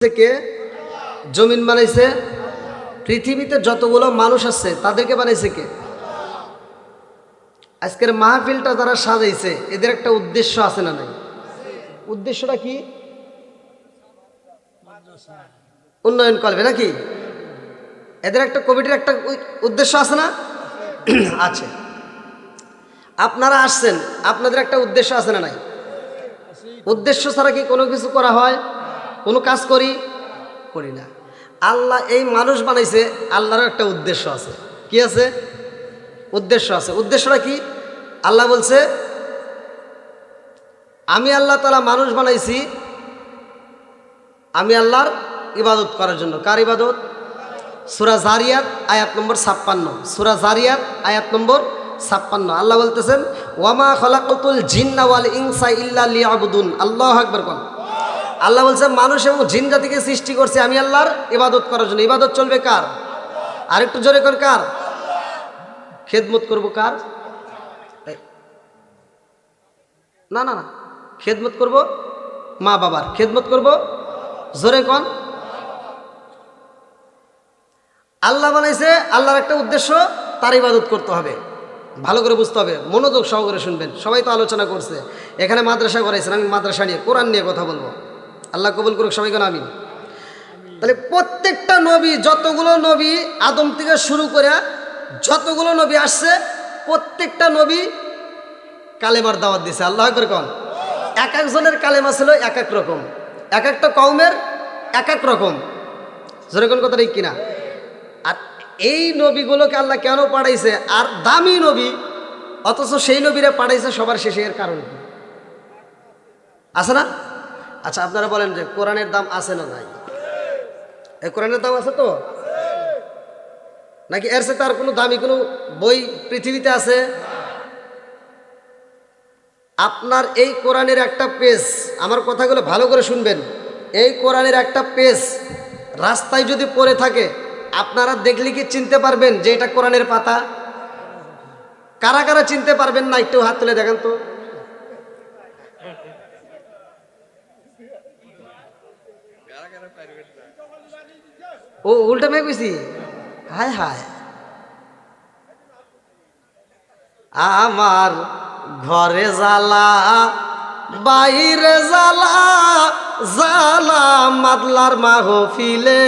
থেকে জমিন বানাইছে, পৃথিবীতে যতগুলো মানুষ আছে তাদেরকে বানাইছে কে? আজকের মাহফিলটা যারা সাজাইছে এদের একটা উদ্দেশ্য আছে না নাই? উদ্দেশ্যটা কি? উন্নয়ন করবে নাকি? এদের একটা কমিটির একটা উদ্দেশ্য আছে না? আছে। আপনারা আসছেন, আপনাদের একটা উদ্দেশ্য আছে না নাই? উদ্দেশ্য ছাড়া কি কোনো কিছু করা হয়? কোনো কাজ করি না। আল্লাহ এই মানুষ বানাইছে, আল্লাহরও একটা উদ্দেশ্য আছে। কি আছে? উদ্দেশ্য আছে। উদ্দেশ্যটা কি? আল্লাহ বলছে, আমি আল্লাহ তাআলা মানুষ বানাইছি আমি আল্লাহর ইবাদত করার জন্য। কার ইবাদত? সূরা জারিয়াত আয়াত নম্বর 56। সূরা জারিয়াত আয়াত নম্বর 56 আল্লাহ বলতেছেন, ওয়ামা খালাকাতুল জিন্না ওয়াল ইনসা ইল্লা লিয়াবুদুন। আল্লাহু আকবার বল। আল্লাহ বলছে মানুষ এবং জিন জাতিকে সৃষ্টি করছে আমি আল্লাহর ইবাদত করার জন্য। ইবাদত চলবে কার? আর একটু জোরে কর, কার? খেদমত করব কার? না না না, খেদমত করব মা বাবার। খেদমত করব জোরে কন। আল্লাহ বানাইছে, আল্লাহর একটা উদ্দেশ্য, তার ইবাদত করতে হবে। ভালো করে বুঝতে হবে, মনোযোগ সহকারে শুনবেন। সবাই তো আলোচনা করছে, এখানে মাদ্রাসা করাইছেন, আমি মাদ্রাসা নিয়ে কোরআন নিয়ে কথা বলবো। আল্লাহ কবুল করুক সবাইকে, আমিন। তাহলে প্রত্যেকটা নবী, যতগুলো নবী আদম থেকে শুরু করে যতগুলো নবী আসছে, প্রত্যেকটা নবী কালেমার দাওয়াত দিছে। আল্লাহু আকবার কোন। এক একজনের কালেমা ছিল এক এক রকম, এক একটা কওমের এক এক রকম। যেরকম কথা ঠিক কিনা? আর এই নবীগুলোকে আল্লাহ কেন পাঠাইছে? আর দামি নবী, অথচ সেই নবীরা পাঠাইছে সবার শেষে। এর কারণ কি আছে না? আচ্ছা আপনারা বলেন যে কোরআনের দাম আছে না নাই? এই কোরআনের দাম আছে তো নাকি এর সাথে আর কোনো দামি কোনো বই পৃথিবীতে আছে? আপনার এই কোরআনের একটা পেজ, আমার কথাগুলো ভালো করে শুনবেন, এই কোরআনের একটা পেজ রাস্তায় যদি পড়ে থাকে, আপনারা দেখলে কি চিনতে পারবেন যে এটা কোরআনের পাতা? কারা কারা চিনতে পারবেন না একটু হাত তুলে দেখেন তো। ও উল্টা মেয়ে কইছি, হায় হায়। আমার ঘরে জ্বালা, বাইরে জ্বালা, জ্বালা মাদলার মাহফিলে,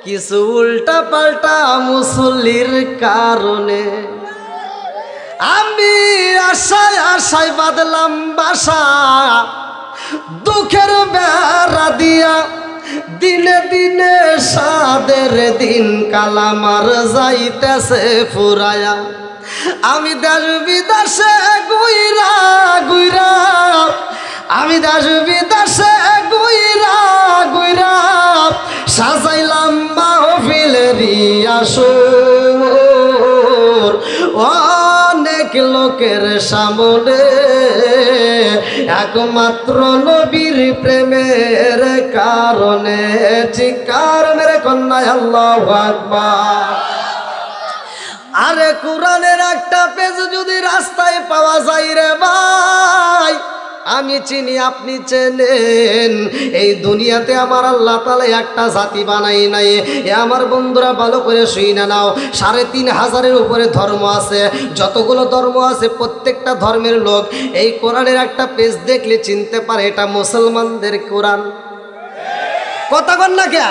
কিছু উল্টা পাল্টা মুসল্লির কারণে আমি আশায় আশায় বাঁধলাম বাসা, দুঃখের বেড়া দিয়া দিনে দিনে সাদের দিন কালামার যাইতেছে ফুরায়া। আমি দেশ বিদেশে গুইরা গুইরা, আমি দেশ বিদেশে গুইরা গুইরা সাজাইলাম মাহফিলেরই আসর। অনেক লোকের সামনে একমাত্র নবীর প্রেমের কারণে। চিৎকার মেরে কন্যায় আল্লাহু আকবার। আরে কোরআনের একটা পেজ যদি রাস্তায় পাওয়া যায় রে ভাই, আমি চিনি আপনি চেনেন, এই দুনিয়াতে আমার আল্লাহ তাআলা একটা জাতি বানাই নাই। এ আমার বন্ধুরা ভালো করে শুনে নাও, ৩৫০০-এর উপরে ধর্ম আছে। যতগুলো ধর্ম আছে প্রত্যেকটা ধর্মের লোক এই কোরআনের একটা পেজ দেখলে চিনতে পারে এটা মুসলমানদের কোরআন। কথা কন না কে?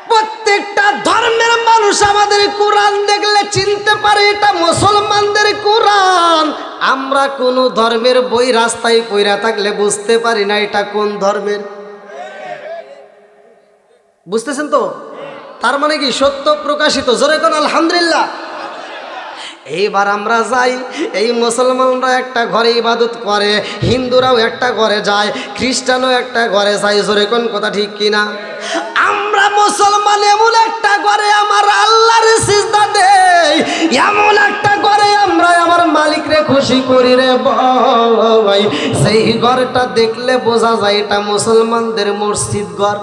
প্রত্যেকটা ধর্মের মানুষ আমাদের কোরআন দেখলে চিনতে পারে এটা মুসলমানদের কোরআন। আমরা কোন ধর্মের বই রাস্তায় পইরা থাকলে বুঝতে পারি না এটা কোন ধর্মের। বুঝতেছেন তো? তার মানে কি সত্য প্রকাশিত। জোরে কোন আলহামদুলিল্লাহ। এইবার আমরা যাই, এই মুসলমানরা একটা ঘরে ইবাদত করে, হিন্দুরাও একটা ঘরে যায়, খ্রিস্টানও একটা ঘরে যায়। জোরে কোন কথা ঠিক কিনা? আমরা মুসলমান এমন একটা ঘরে আমার আল্লাহর সিজদা দেই, এমন একটা ঘরে আমরা আমার মালিকরে খুশি করি রে ভাই। সেই ঘরটা দেখলে বোঝা যায় এটা মুসলমানদের মসজিদ ঘর।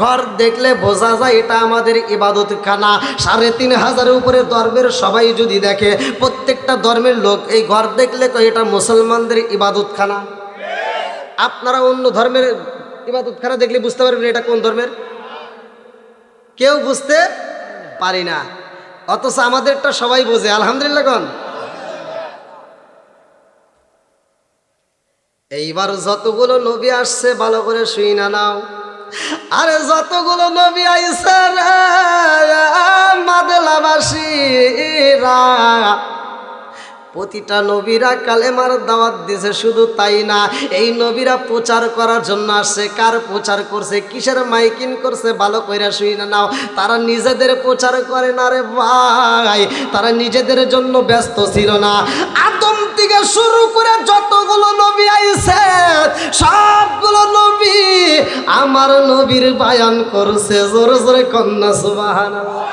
ঘর দেখলে বোঝা যায় এটা আমাদের ইবাদত খানা। ৩৫০০-এর উপরে ধর্মের সবাই যদি দেখে, প্রত্যেকটা ধর্মের লোক এই ঘর দেখলে কয় এটা মুসলমানদের ইবাদত খানা। আপনারা অন্য ধর্মের ইবাদতখানা দেখলে বুঝতে পারবেন এটা কোন ধর্মের, কেউ বুঝতে পারি না, অথচ আমাদেরটা সবাই বোঝে। আলহামদুলিল্লাহ কোন। এইবার যতগুলো নবী আসছে ভালো করে শুই না নাও, আরে যতগুলো নবী আইছে রে মাদলাবাসীরা, প্রতিটা নবীরা কালেমার দাওয়াত দিয়েছে। শুধু তাই না, এই নবীরা প্রচার করার জন্য আসছে। কার প্রচার করছে, কিসের মাইকিং করছে ভালো কইরা শুই না নাও। তারা নিজেদের প্রচার করে না রে ভাই, তারা নিজেদের জন্য ব্যস্ত ছিল না। আদম থেকে শুরু করে যতগুলো নবী আইছে সবগুলো নবী আমার নবীর বায়ান করছে। জোরে জোরে কন্যা সুবহানাল্লাহ।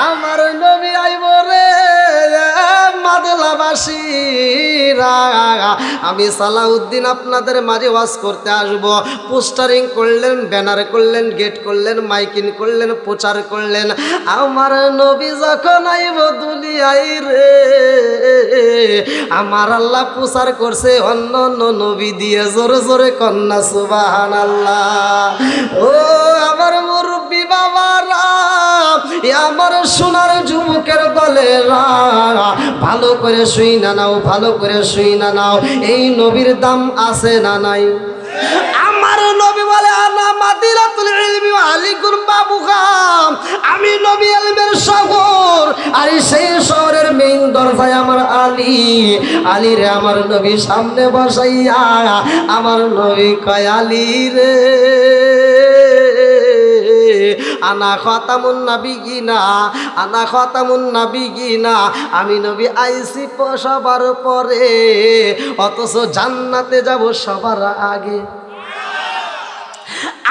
আমার নবী আইব রে মাদলাবাসীরা, আমি সালাউদ্দিন আপনাদের মাঝে ওয়াজ করতে আসব। পোস্টারিং করলেন, ব্যানার করলেন, গেট করলেন, মাইকিং করলেন, প্রচার করলেন। আমার নবী যখন আইব দুনিয়ায় রে, আমার আল্লাহ প্রচার করছে অন্য অন্য নবী দিয়ে। জোরে জোরে কন্যা সুবহানাল্লাহ। ও আমার মুরব্বী বাবারা, আমার সোনার যুবকের দলেরা, ভালো করে শুই না নাও, ভালো করে শুই না নাও। এই নবীর দাম আছে না নাই? আমার নবী বলে আনা মাদিনাতুল ইলমি ওয়া আলিকুম বাবুহা, আমি নবী ইলমের শহর, আর সেই শহরের মেইন দরজায় আমার আলী। আলী রে আমার নবী সামনে বসাইয়া আমার নবী কয় আলী রে আনা খাতামুন নাবিয়িনা, আনা খাতামুন নাবিয়িনা, আমি নবী আইসি সবার পরে, অথচ জান্নাতে যাব সবার আগে।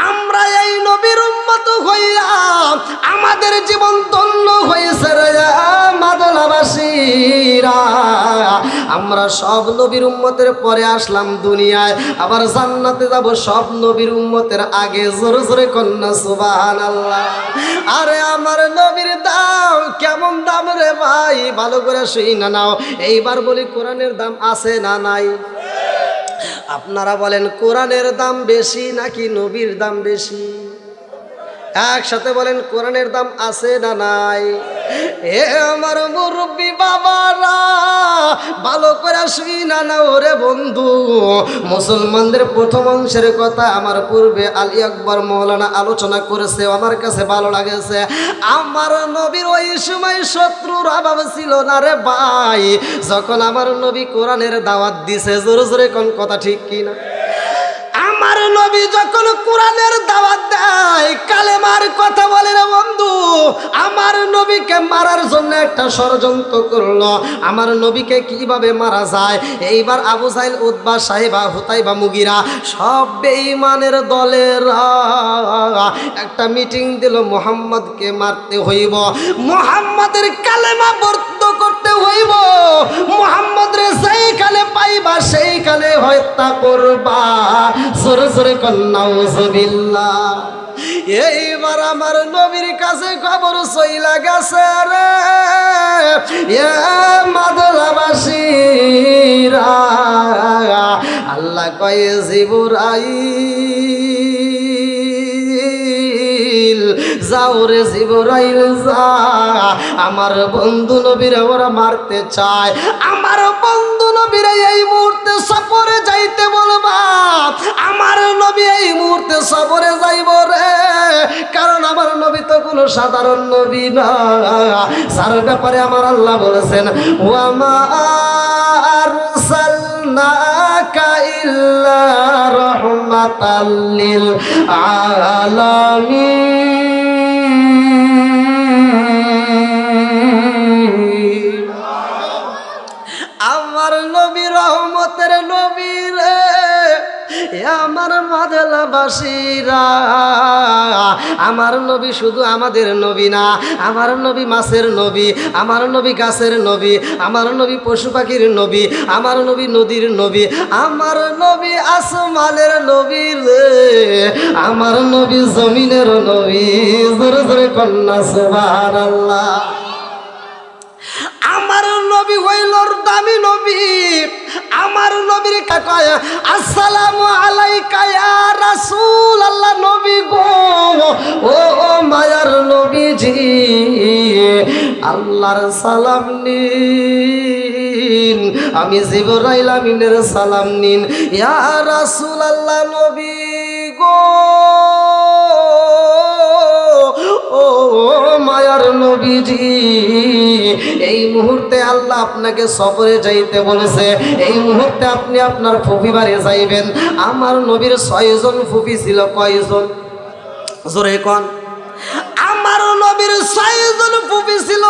আমরা এই নবীর উম্মত হইয়া আমাদের জীবন ধন্য হয়েছে রে মাদলাবাসীরা। আমরা সব নবীর উম্মতের পরে আসলাম দুনিয়ায়, আবার জান্নাতে যাব সব নবীর উম্মতের আগে। জোরে জোরে কন্যা সুবহানাল্লাহ। আরে আমার নবীর দাম কেমন দাম রে ভাই, ভালো করে শুই না নাও। এইবার বলি কোরআনের দাম আছে না নাই? আপনারা বলেন কোরআনের দাম বেশি নাকি নবীর দাম বেশি? একসাথে বলেন কোরআনের দাম আছে না নাই? এ আমার মুরব্বী বাবারা, ভালো করে শুই না না ওরে বন্ধু। মুসলমানদের প্রথম অংশের কথা আমার পূর্বে আলী আকবর মৌলানা আলোচনা করেছে, আমার কাছে ভালো লাগেছে। আমার নবীর ওই সময় শত্রুর অভাব ছিল না রে ভাই, যখন আমার নবী কোরআনের দাওয়াত দিছে। জোরে জোরে কোন কথা ঠিক কিনা? আমার নবী যখন কোরআনের দাওয়াত দেয়, কালেমার কথা বলে রে বন্ধু, আমার নবীকে মারার জন্য একটা ষড়যন্ত্র করলো। আমার নবীকে কিভাবে মারা যায়, এইবার আবু জাহেল, উতবা, সাইবা, হুতাইবা, মুগিরা সব বেঈমানের দলেরা একটা মিটিং দিল। মুহাম্মদকে মারতে হইব, মুহাম্মদের কালেমা বর্ত করতে হইব, মুহাম্মদরে যেইখানে পাইবা সেইখানে হত্যা করবা। জোরে জোরে কন্যা নাউজুবিল্লাহ। এইবার আমার নবীর কাছে খবর চইলা গেছে রে এ মাদলাবাসীরা। আল্লাহ কয়ে জিবরাইল যাও রে জিবরাইল যা, আমার বন্ধু নবীরে ওরা মারতে চায়। আমার বন্ধু নবীরে এই মুহূর্তে সফরে যাইতে বলবা। আমার নবী এই মুহূর্তে সফরে যাইব রে, কারণ আমার নবী তো কোনো সাধারণ নবী না, যার ব্যাপারে আমার আল্লাহ বলেছেন ওয়া মা আরসালনাকা ইল্লা রাহমাতাল লিল আলামিন। আমার নবী রহমতের নবী রে, আমার মাদলাবাসীরা। আমার নবী শুধু আমাদের নবী না, আমার নবী মাছের নবী, আমার নবী গাছের নবী, আমার নবী পশু পাখির নবী, আমার নবী নদীর নবী, আমার নবী আসমানের নবী রে, আমার নবী জমিনের নবী। জোরে জোরে কন্যা সুবহানাল্লাহ। আমার নবী হইল দামি নবী, আমার নবীর কয় আসসালামু আলাইকা ইয়া রাসূলুল্লাহ, নবী গো, ও মায়ার নবীজি, আল্লাহর সালাম নিন, আমি জিবরাইল আমিনের সালাম নিন। ইয়া রাসূলুল্লাহ, নবী গো, ও মায়ার নবীজি, এই মুহূর্তে আল্লাহ আপনাকে সফরে যাইতে বলেছে, এই মুহূর্তে আপনি আপনার ফুফি বাড়ি যাইবেন। আমার নবীর 6 জন ফুফি ছিল। কয়জন? জোরে কোন। আমার নবীর 6 জন ফুফি ছিল।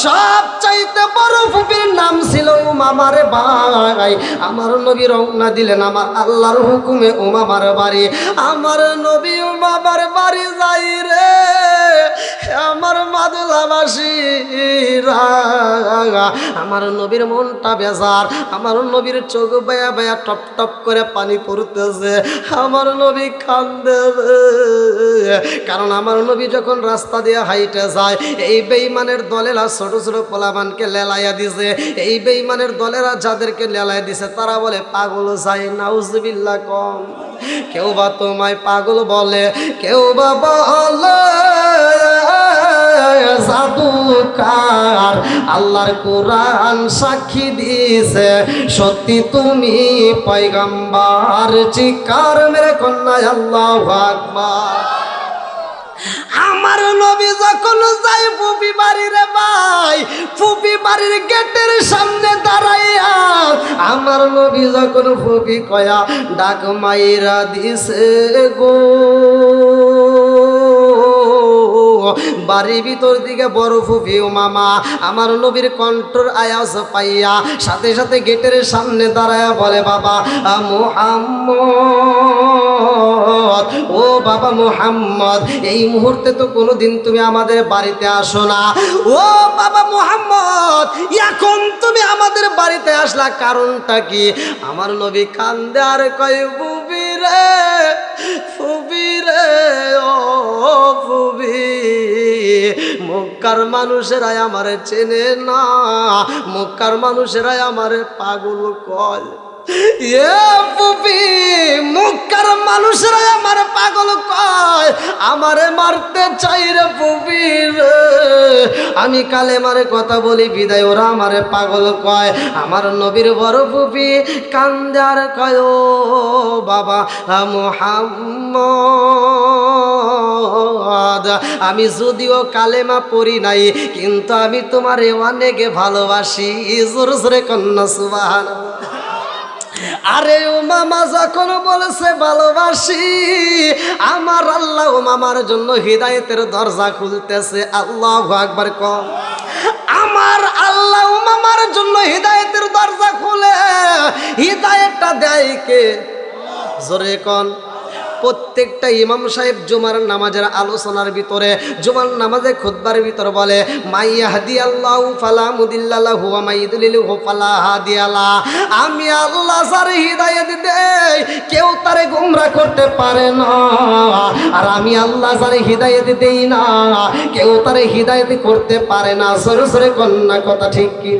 সবচাইতে বড় ফুফির নাম ছিল উমামার ভাই। আমার নবী রওনা দিলেন আমার আল্লাহর হুকুমে উমামার বাড়ি। আমার নবী উমামার বাড়ি যাই রে, আমার মাদুলাবাসীরা, আমার নবীর মনটা বেজার, আমার নবীর চোখ বায়া বায়া টপ টপ করে পানি পড়তেছে, আমার নবী কান্দে, কারণ আমার নবী যখন রাস্তা দিয়ে হাইটে যায়, এই বেঈমানের দলেরা ছোট ছোট পোলাবানকে লেলাইয়া দিছে। এই বেঈমানের দলেরা যাদেরকে লেলাইয়া দিছে তারা বলে পাগল যায়, নাউজুবিল্লাহ কম। কেউ বা তোমায় পাগল বলে, কেউ বা বলে জাদুকার। আল্লাহর কোরআন সাক্ষী দিয়েছে সত্যি তুমি পয়গম্বর। চিৎকার মেরে কন্যা আল্লাহু আকবার। আমার নবী যখন যাই ফুফি বাড়ি রে ভাই, ফুফি বাড়ির গেটের সামনে দাঁড়াইয়া আমার নবী যখন ফুফি কয়া ডাক মাইরা দিছে গো, বাড়ির ভিতর দিকে বড় ফুফি উমামা আমার নবীর কণ্ঠর আওয়াজ পাইয়া সাথে সাথে গেটের সামনে দাঁড়ায়া বলে, বাবা মুহাম্মদ, ও বাবা মুহাম্মদ, এই মুহূর্তে তো কোনোদিন তুমি আমাদের বাড়িতে আসো না। ও বাবা মুহাম্মদ, এখন তুমি আমাদের বাড়িতে আসলা, কারণটা কি? আমার নবী কান্দে আর কয়, ফুফি রে, ফুফি রে, ও ফুফি, মক্কার মানুষেরাই আমারে চেনে না, মক্কার মানুষেরাই আমারে পাগল কয়। মক্কার মানুষেরাই আমার পাগল কয়, আমারে মারতে চাই রে ফুফি রে, আমি কালেমারে কথা বলি বিদায় ওরা আমারে পাগল কয়। আমার নবীর বড় ফুফি কান্দে আর কয়, ও বাবা মুহাম্মদ, আমি যদিও কালেমা পড়ি নাই কিন্তু আমি তোমারে অনেক ভালোবাসি। জোর জোরে কন্যা সুবহানাল্লাহ। আরে উমামা যখন বলেছে ভালোবাসি, আমার আল্লাহ উমামার জন্য হিদায়েতের দরজা খুলতেছে। আল্লাহু আকবার কম। আমার আল্লাহ উমামার জন্য হিদায়েতের দরজা খুলে, হিদায়েতটা দেয় কে? জোরে কোন। প্রত্যেকটা ইমাম সাহেব জুমার নামাজের আলোচনার ভিতরে, জুমার নামাজে খুতবার ভিতরে বলে, মাইয়াহদিয়াল্লাহু ফালা মুদিল্লা লাহু ওয়া মাইয়ুদ্লিলহু ফালা হাদিয়া লাহু। আমি আল্লাহ যার হিদায়াত দেই কেউ তারে গোমরা করতে পারে না, আর আমি আল্লাহ যার হিদায়াত দেই না কেউ তারে হিদায়াত করতে পারে না। সরে সরে কন্যা কথা ঠিক কি?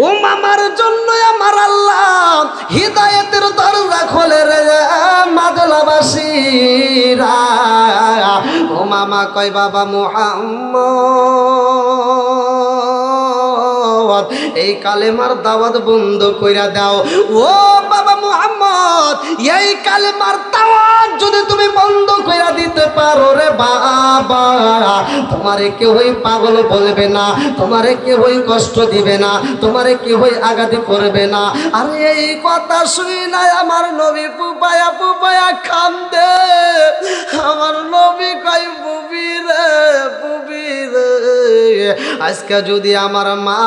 উমামার জন্য আমার আল্লাহ হিদায়াতের দরজা খোলে রে মাদলাবাসীরা। উমামা কয়, বাবা মুহাম্মদ, এই কালেমার দাওয়াত বন্ধ কইরা দাও। ও বাবা মুহাম্মদ, এই কালেমার দাওয়াত যদি তুমি বন্ধ কইরা দিতে পারো রে বাবা, তোমারে কেউই পাগল বলবে না, তোমারে কেউই কষ্ট দিবে না, তোমারে কেউই আঘাত করবে না। আর এই কথা শুনি না আমার নবী পুপায়া পুপায়া কান্দে। আমার নবী কয়, বুবি রে, বুবি রে, আজকে যদি আমার মা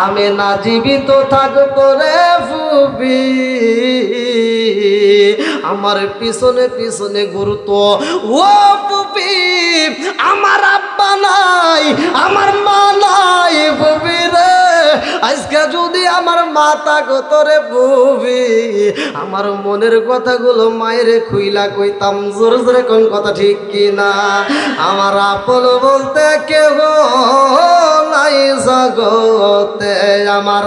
আমেনা জীবিত থাকতো রে ফুবি, আমার পিছনে পিছনে ঘুরতো। ও ফুপি, আমার আব্বা নাই, আমার মা নাই ফুপি রে। আজকে যদি আমার মা থাকতো রে ফুপি, আমার মনের কথাগুলো মায়ের খুইলা কইতাম। জোরে জোরে কোন কথা ঠিক কিনা? আমার আপন বলতে কেহ নাই জগতে, আমার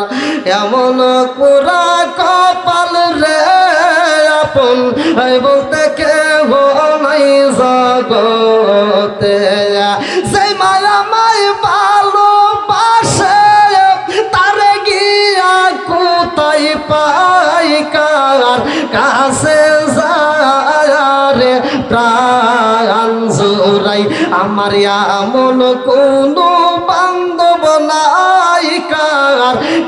এমন পুরা কপাল রে, আপন বলতে কেহ নাই জগতে। সেই মায়া মাই ভালোবাসে, তারে গিয়া কোথায় পাই, কার কাছে যায় রে প্রাণ জোড়াই। আমার এমন কোনো বান্ধব নাই, কার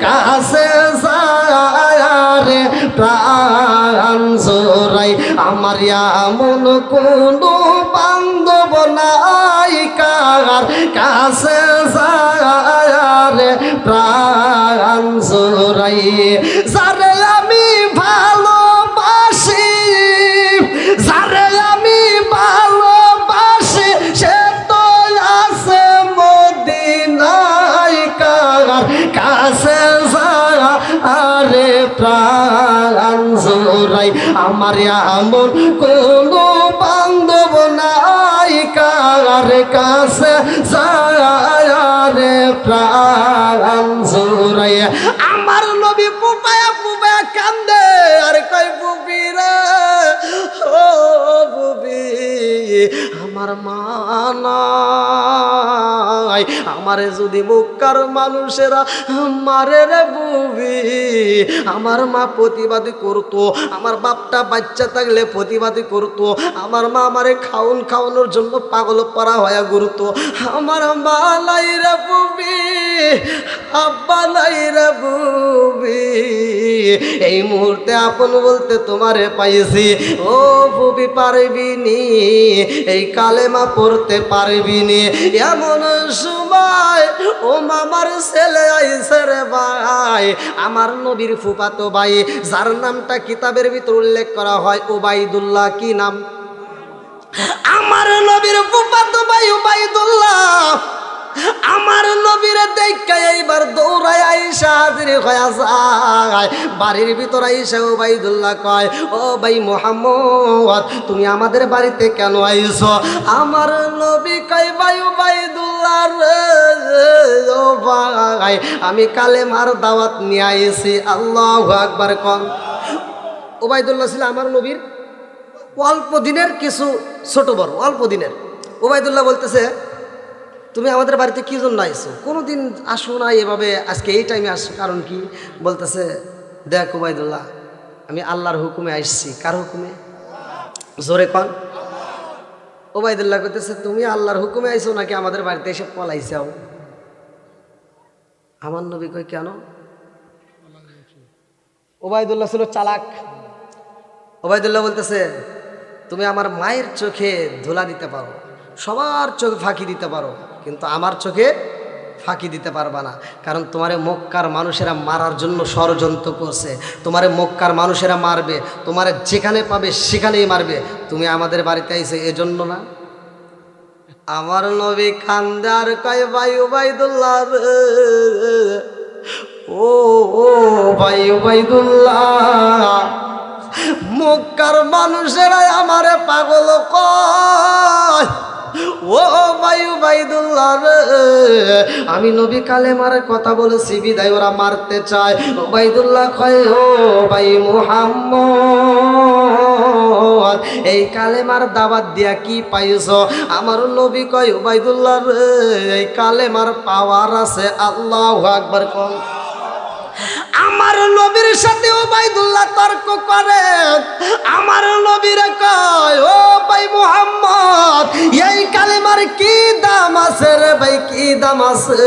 কাছে যায় রে প্রাণ জোড়াই। আমার এমন কোনো বান্ধব নাই, কার কাছে যায় রে প্রাণ জোড়াই। যারে আমি ভালোবাসি, যারে আমি ভালোবাসি, সে তো আছে মদিনায়, কার কাছে যায় প্রাণ জোড়াই। আমার এমন কোনো বান্ধব নাই, কার কাছে যায় প্রাণ জোড়াই। আমার নবী পুপায়া পুপায়া কান্দে আর কই ফুপি রে, ও ফুপি, আমার মা নাই। আমারে যদি মক্কার মানুষেরা মারে রে ফুপি, আমার মা প্রতিবাদী করতো, আমার বাপটা বাচ্চা থাকলে প্রতিবাদী করতো, আমার মা আমারে খাওয়ানোর জন্য পাগল পারা হয়ে ঘুরতো। আমার মা নাই রে ফুপি, আব্বা নাই রে ফুপি, এই মুহূর্তে আপন বলতে তোমারে পাইছি। ও ফুপি পারবি নি এই কালেমা পড়তে পারবি নি? এমন সময় ও মামার ছেলে আইছে রে ভাই, আমার নবীর ফুফাতো ভাই, যার নামটা কিতাবের ভিতর উল্লেখ করা হয় উবাইদুল্লাহ। কি নাম? আমার নবীর ফুফাতো ভাই উবাইদুল্লাহ। আমার নবীর দেখা এইবার দৌড়ায় আইসা হাজির হয়ে যায় বাড়ির ভিতর। আইসা উবাইদুল্লাহ কয়, ও ভাই মুহাম্মদ, তুমি আমাদের বাড়িতে কেন আইছো? আমার নবী কয়, ভাই উবাইদুল্লাহ রে, ও ভাই, আমি কালেমার দাওয়াত নিয়ে আইছি। আল্লাহু আকবার কোন। উবাইদুল্লাহ ছিল আমার নবীর অল্প দিনের কিছু ছোট বড়, অল্প দিনের। উবাইদুল্লাহ বলতেছে, তুমি আমাদের বাড়িতে কি জন্য আইছো? কোনোদিন আসো না এভাবে, আজকে এই টাইমে আসো, কারণ কি? বলতেছে, দেখ উবাইদুল্লাহ, আমি আল্লাহর হুকুমে আসছি। কার হুকুমে? জোরে কন। উবাইদুল্লাহ কইতেছে, তুমি আল্লাহর হুকুমে আইছো নাকি আমাদের বাড়িতে এসে পলাইছাও? আমার নবী কই, কেন? উবাইদুল্লাহ ছিল চালাক। উবাইদুল্লাহ বলতেছে, তুমি আমার মায়ের চোখে ধুলা দিতে পারো, সবার চোখে ফাঁকি দিতে পারো, কিন্তু আমার চোখে ফাঁকি দিতে পারবা না। কারণ তোমারে মক্কার মানুষেরা মারার জন্য ষড়যন্ত্র করছে, তোমারে মক্কার মানুষেরা মারবে, তোমারে যেখানে পাবে সেখানেই মারবে। তুমি আমাদের বাড়িতে আইছো এজন্য না? আমার নবী কান্দে আর কয়, ভাই উবাইদুল্লাহ রে, ও ভাই উবাইদুল্লাহ, মক্কার মানুষেরা আমারে পাগল কয়। ও ভাই উবাইদুল্লাহ রে, আমি নবী কালেমার কথা বলেছি বিদায় ওরা মারতে চায়। উবাইদুল্লাহ কয়, ও ভাই মুহাম্মদ, এই কালেমার দাওয়াত দিয়া কি পাইছো? আমার নবী কয়, উবাইদুল্লাহ রে, এই কালেমার পাওয়ার আছে। আল্লাহু আকবার কোন। আমার নবীর সাথে উবাইদুল্লাহ তর্ক করে। আমার নবীর কয়, ও ভাই মুহাম্মদ, এই কালেমার কি দাম আছে রে ভাই, কি দাম আছে?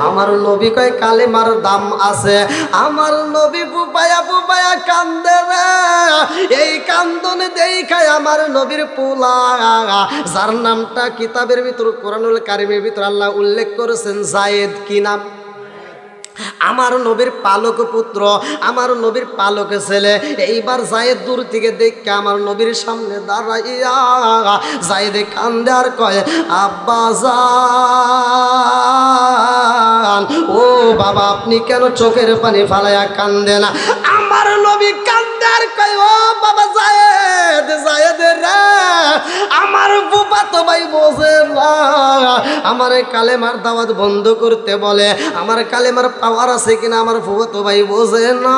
আমার নবী কয়, কালেমার দাম আছে। আমার নবী বুবায়া বুবায়া কান্দে রে। এই কান্দনে দেখায় আমার নবীর পোলা, যার নামটা কিতাবের ভিতর কোরআনুল কারিমের ভিতর আল্লাহ উল্লেখ করেছেন জায়েদ। কি নাম? আমার নবীর পালক পুত্র, আমার নবীর পালক ছেলে। এইবার জায়েদ দূর থেকে দেখে আমার নবীর সামনে দাঁড়াইয়া জায়েদে কান্দে আর কয়, আব্বা জান, ও বাবা আপনি কেন চোখের পানি ফালাইয়া কান্দেন? আমার নবী কান্দে আর কয়, ও বাবা জায়েদ, জায়েদ রে, আমার ফুফাতো ভাই বোঝে না, আমার কালেমার দাওয়াত বন্ধ করতে বলে, আমার কালেমার পাওয়ার আছে কিনা আমার ফুফাতো ভাই বোঝে না।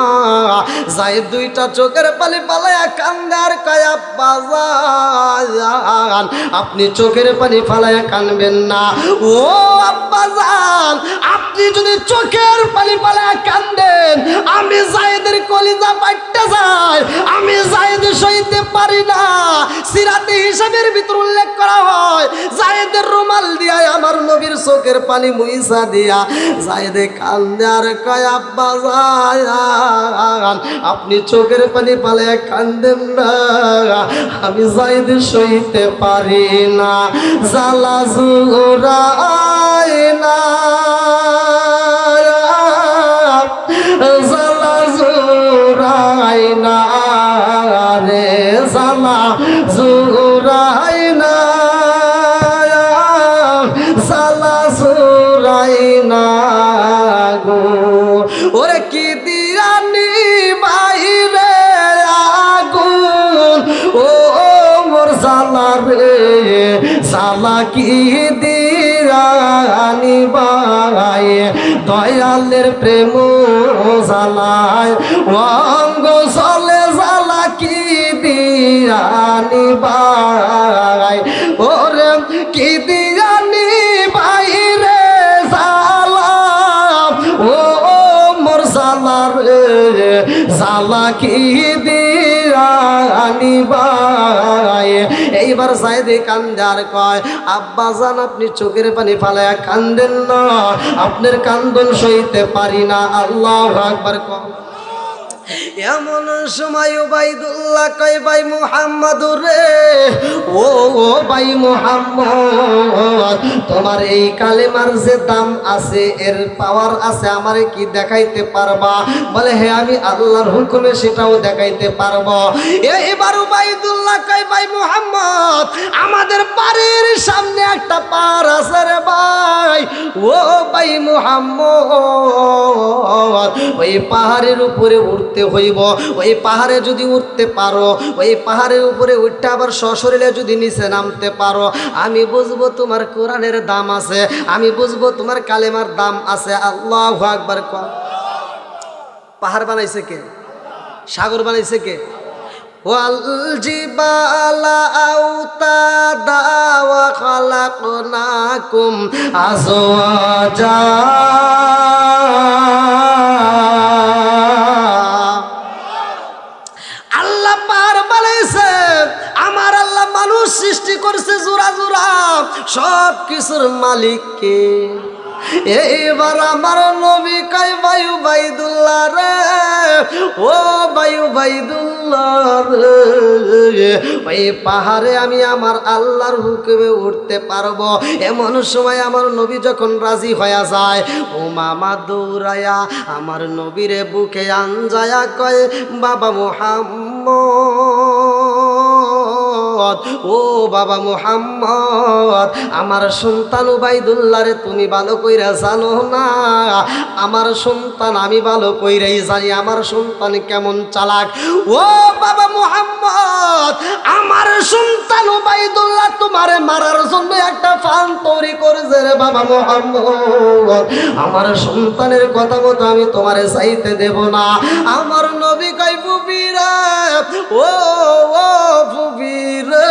জায়েদ দুইটা চোখের পানি ফালাইয়া কান্দে আর কয়, আব্বা জান, আপনি চোখের পানি ফালাইয়া কানবেন না। ও আব্বা জান, আপনি যদি চোখের পানি ফালাইয়া কান্দেন, আমি জায়েদের কলিজা ফাটতে যায়, আমি জায়েদ সইতে পারি না। সিরাতে হিসাবের ভিতর উল্লেখ করা হয়, জায়েদের রুমাল দিয়া আমার নবীর চোখের পানি মুইসা দিয়া জায়েদে কান্দে আর কয়, আব্বা জান, আপনি চোখের পানি ফালাইয়া কান্দেন না, আমি জায়েদ সইতে পারি না। জালা জুরাই না, জালা জুরাই না রে, জালা জুরাই না, জালা জুরাই না গো। ওরে কি দিয়ানি বাইরে আগুন, ও মোর জালা রে, জালা কি দিয়ানি বাই, দয়ালের প্রেম জালায় অঙ্গ চলে, জালা কি দিয়ানি বাই, ওরে কি দিয়ানি বাইরে জালা, ও মোর জালা রে, জালা কি দিয়ানি বাই। এইবার জায়েদে কান্দে আর কয়, আব্বা জান আপনি চোখের পানি ফালাইয়া কান্দেন না, আপনার কান্দন সইতে পারি না। আল্লাহু আকবার। এমন সময় উবাইদুল্লাহ কয়, ভাই মুহাম্মদ রে, ও ভাই মুহাম্মদ, তোমার এই কালেমার যে দাম আছে, এর পাওয়ার আছে, আমারে কি দেখাইতে পারবা? বলে হ্যাঁ আমি আল্লাহর হুকুমে সেটাও দেখাইতে পারবো। এবার উবাইদুল্লাহ কয়, ভাই মুহাম্মদ, আমাদের বাড়ির সামনে একটা পাহাড় আছে রে ভাই, ও ভাই মুহাম্মদ, ওই পাহাড়ের উপরে উঠতে হইব, ওই পাহাড়ে যদি উঠতে পারো, ওই পাহাড়ের উপরে উঠতে আবার সশরীরে যদি নিচে নামতে পারো, আমি বুঝবো তোমার কোরআনের দাম আছে, আমি বুঝবো তোমার কালেমার দাম আছে। আল্লাহু আকবার। পাহাড় বানাইছে কে? সাগর বানাইছে কে? ওয়াল জিবালা আওতাদা ওয়া খালাকনাকুম আজওয়াজা। আল্লাহ পাহাড় বানাইছে, আমার আল্লাহ মানুষ সৃষ্টি করছে জোড়া জোড়া, সব কিছুর মালিক কে? এইবার আমার নবী কয়, ভাই উবাইদুল্লাহ রে, ও ভাই উবাইদুল্লাহ রে, ওই পাহাড়ে আমি আমার আল্লাহর হুকুমে উঠতে পারবো। এমন সময় আমার নবী যখন রাজি হয়ে যায়, ও মামা দৌড়ায়া আমার নবীরে বুকে আনজায়া কয়, বাবা মুহাম্মদ, ও বাবা মুহাম্মদ, আমার সন্তান উবাইদুল্লাহ রে তুমি ভালো কইরা জানো না, আমার সন্তান আমি ভালো কইরাই জানি, আমার সন্তান কেমন চালাক। ও বাবা মুহাম্মদ, আমার সন্তান উবাইদুল্লাহ তোমারে মারার জন্য একটা ফান তৈরি করেছে রে বাবা মুহাম্মদ, আমার সন্তানের কথা মতো আমি তোমারে চাইতে দেব না। আমার নবী কয়, ফুফি রে, ও ফুফি রে,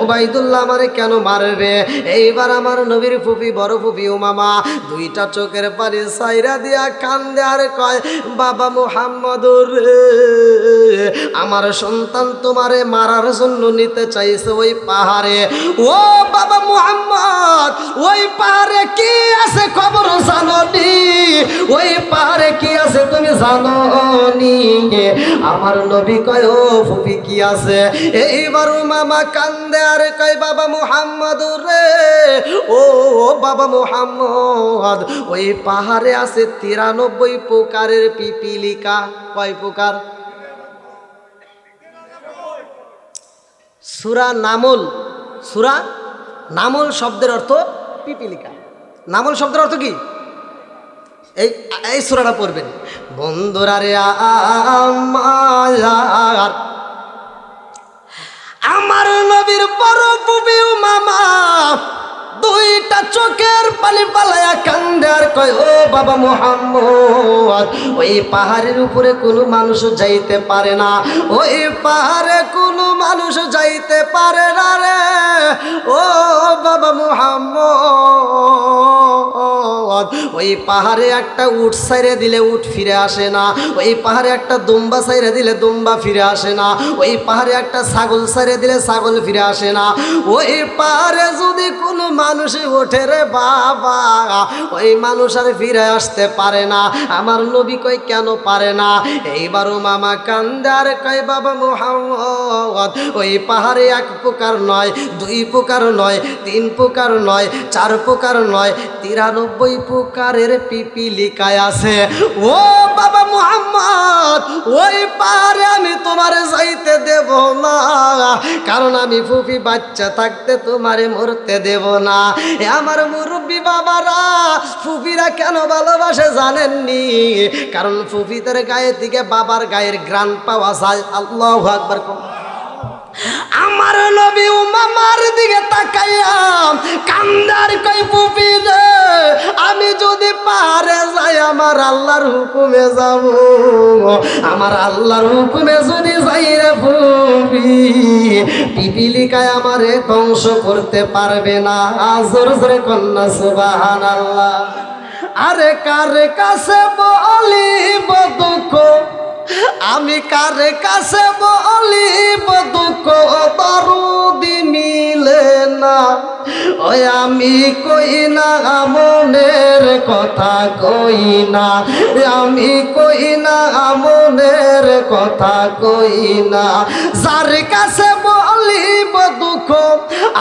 উবাইদুল্লাহ আমারে কেন মারবে? এইবার আমার নবীর ফুফি, বড় ফুফি উমামা দুইটা চোখের পানি সাইরা দিয়া কান্দে আর কয়, বাবা মুহাম্মদ রে, আমার সন্তান তোমারে মারার জন্য নিতে চাইছে ওই পাহাড়ে। ও বাবা মুহাম্মদ, ওই পাহাড়ে কি আছে খবর জানোনি? ওই পাহাড়ে কি আছে তুমি জানোনি? আমার নবী কয়, ও ফুফি কি আছে? এইবার উমামা কান্দে আর কয় বাবা মুহাম্মদ রে, ও বাবা মুহাম্মদ, ওই পাহাড়ে আছে 93 প্রকারের পিপিলিকা। কয় প্রকার? সূরা নামল, সূরা নামল শব্দের অর্থ পিপিলিকা। নামল শব্দের অর্থ কি? এই এই সূরাটা পড়বেন। বন্ধুরা রে আমার নবীর বড় ফুফি মামা দুইটা চোখের পানি পালায়া কান্দে আর কয়, ও বাবা মুহাম্মদ, ওই পাহাড়ের উপরে কোনো মানুষ যাইতে পারে না, ওই পাহাড়ে কোনো মানুষ যাইতে পারে না রে, ও বাবা মুহাম্মদ। ওই পাহাড়ে একটা উট ছাইরে দিলে উট ফিরে আসে না, ওই পাহাড়ে একটা দুম্বা ছাইরে দিলে দুম্বা ফিরে আসে না, ওই পাহাড়ে একটা ছাগল ছাইরে দিলে ছাগল ফিরে আসে না, ওই পাহাড়ে যদি কোনো মানুষ ওঠে রে বাবা, ওই মানুষ আর ফিরে আসতে পারে না। আমার নবী কই কেন পারে না? এইবারও মামা কান্দে আর কয়, বাবা মুহাম্মদ, ওই পাহাড়ে 1 প্রকার নয়, 2 প্রকার নয়, 3 প্রকার নয়, 4 প্রকার নয়, 93 প্রকারের পিপিলিকায় আছে। ও বাবা মুহাম্মদ, ওই পাহাড়ে আমি তোমারে যাইতে দেব না, কারণ আমি ফুফি বাচ্চা থাকতে তোমারে মরতে দেব না। আমার মুরব্বী বাবারা, ফুফিরা কেন ভালোবাসে জানেননি? কারণ ফুফিদের গায়ে থেকে বাবার গায়ের গ্রান পাওয়া যায়। আল্লাহু আকবার। আমার নবী উমামার দিকে তাকাইয়া কান্দার কই, ফুফি রে, আমি যদি পাহাড়ে যাই আমার আল্লাহর হুকুমে যাব, আমার আল্লাহর হুকুমে যদি যাই রে ফুফি, পিপিলিকায় আমারে ধ্বংস করতে পারবে না। জোরে জোরে কন্যা সুবহানাল্লাহ। আরে কার কাছে বলিব দুঃখ, আমি কার কাছে বলিব দুঃখ, দরদি মিলে না, ওই আমি কই না মনের কথা, কই না আমি, কই না মনের কথা, কই না। যার কাছে বলিব দুঃখ,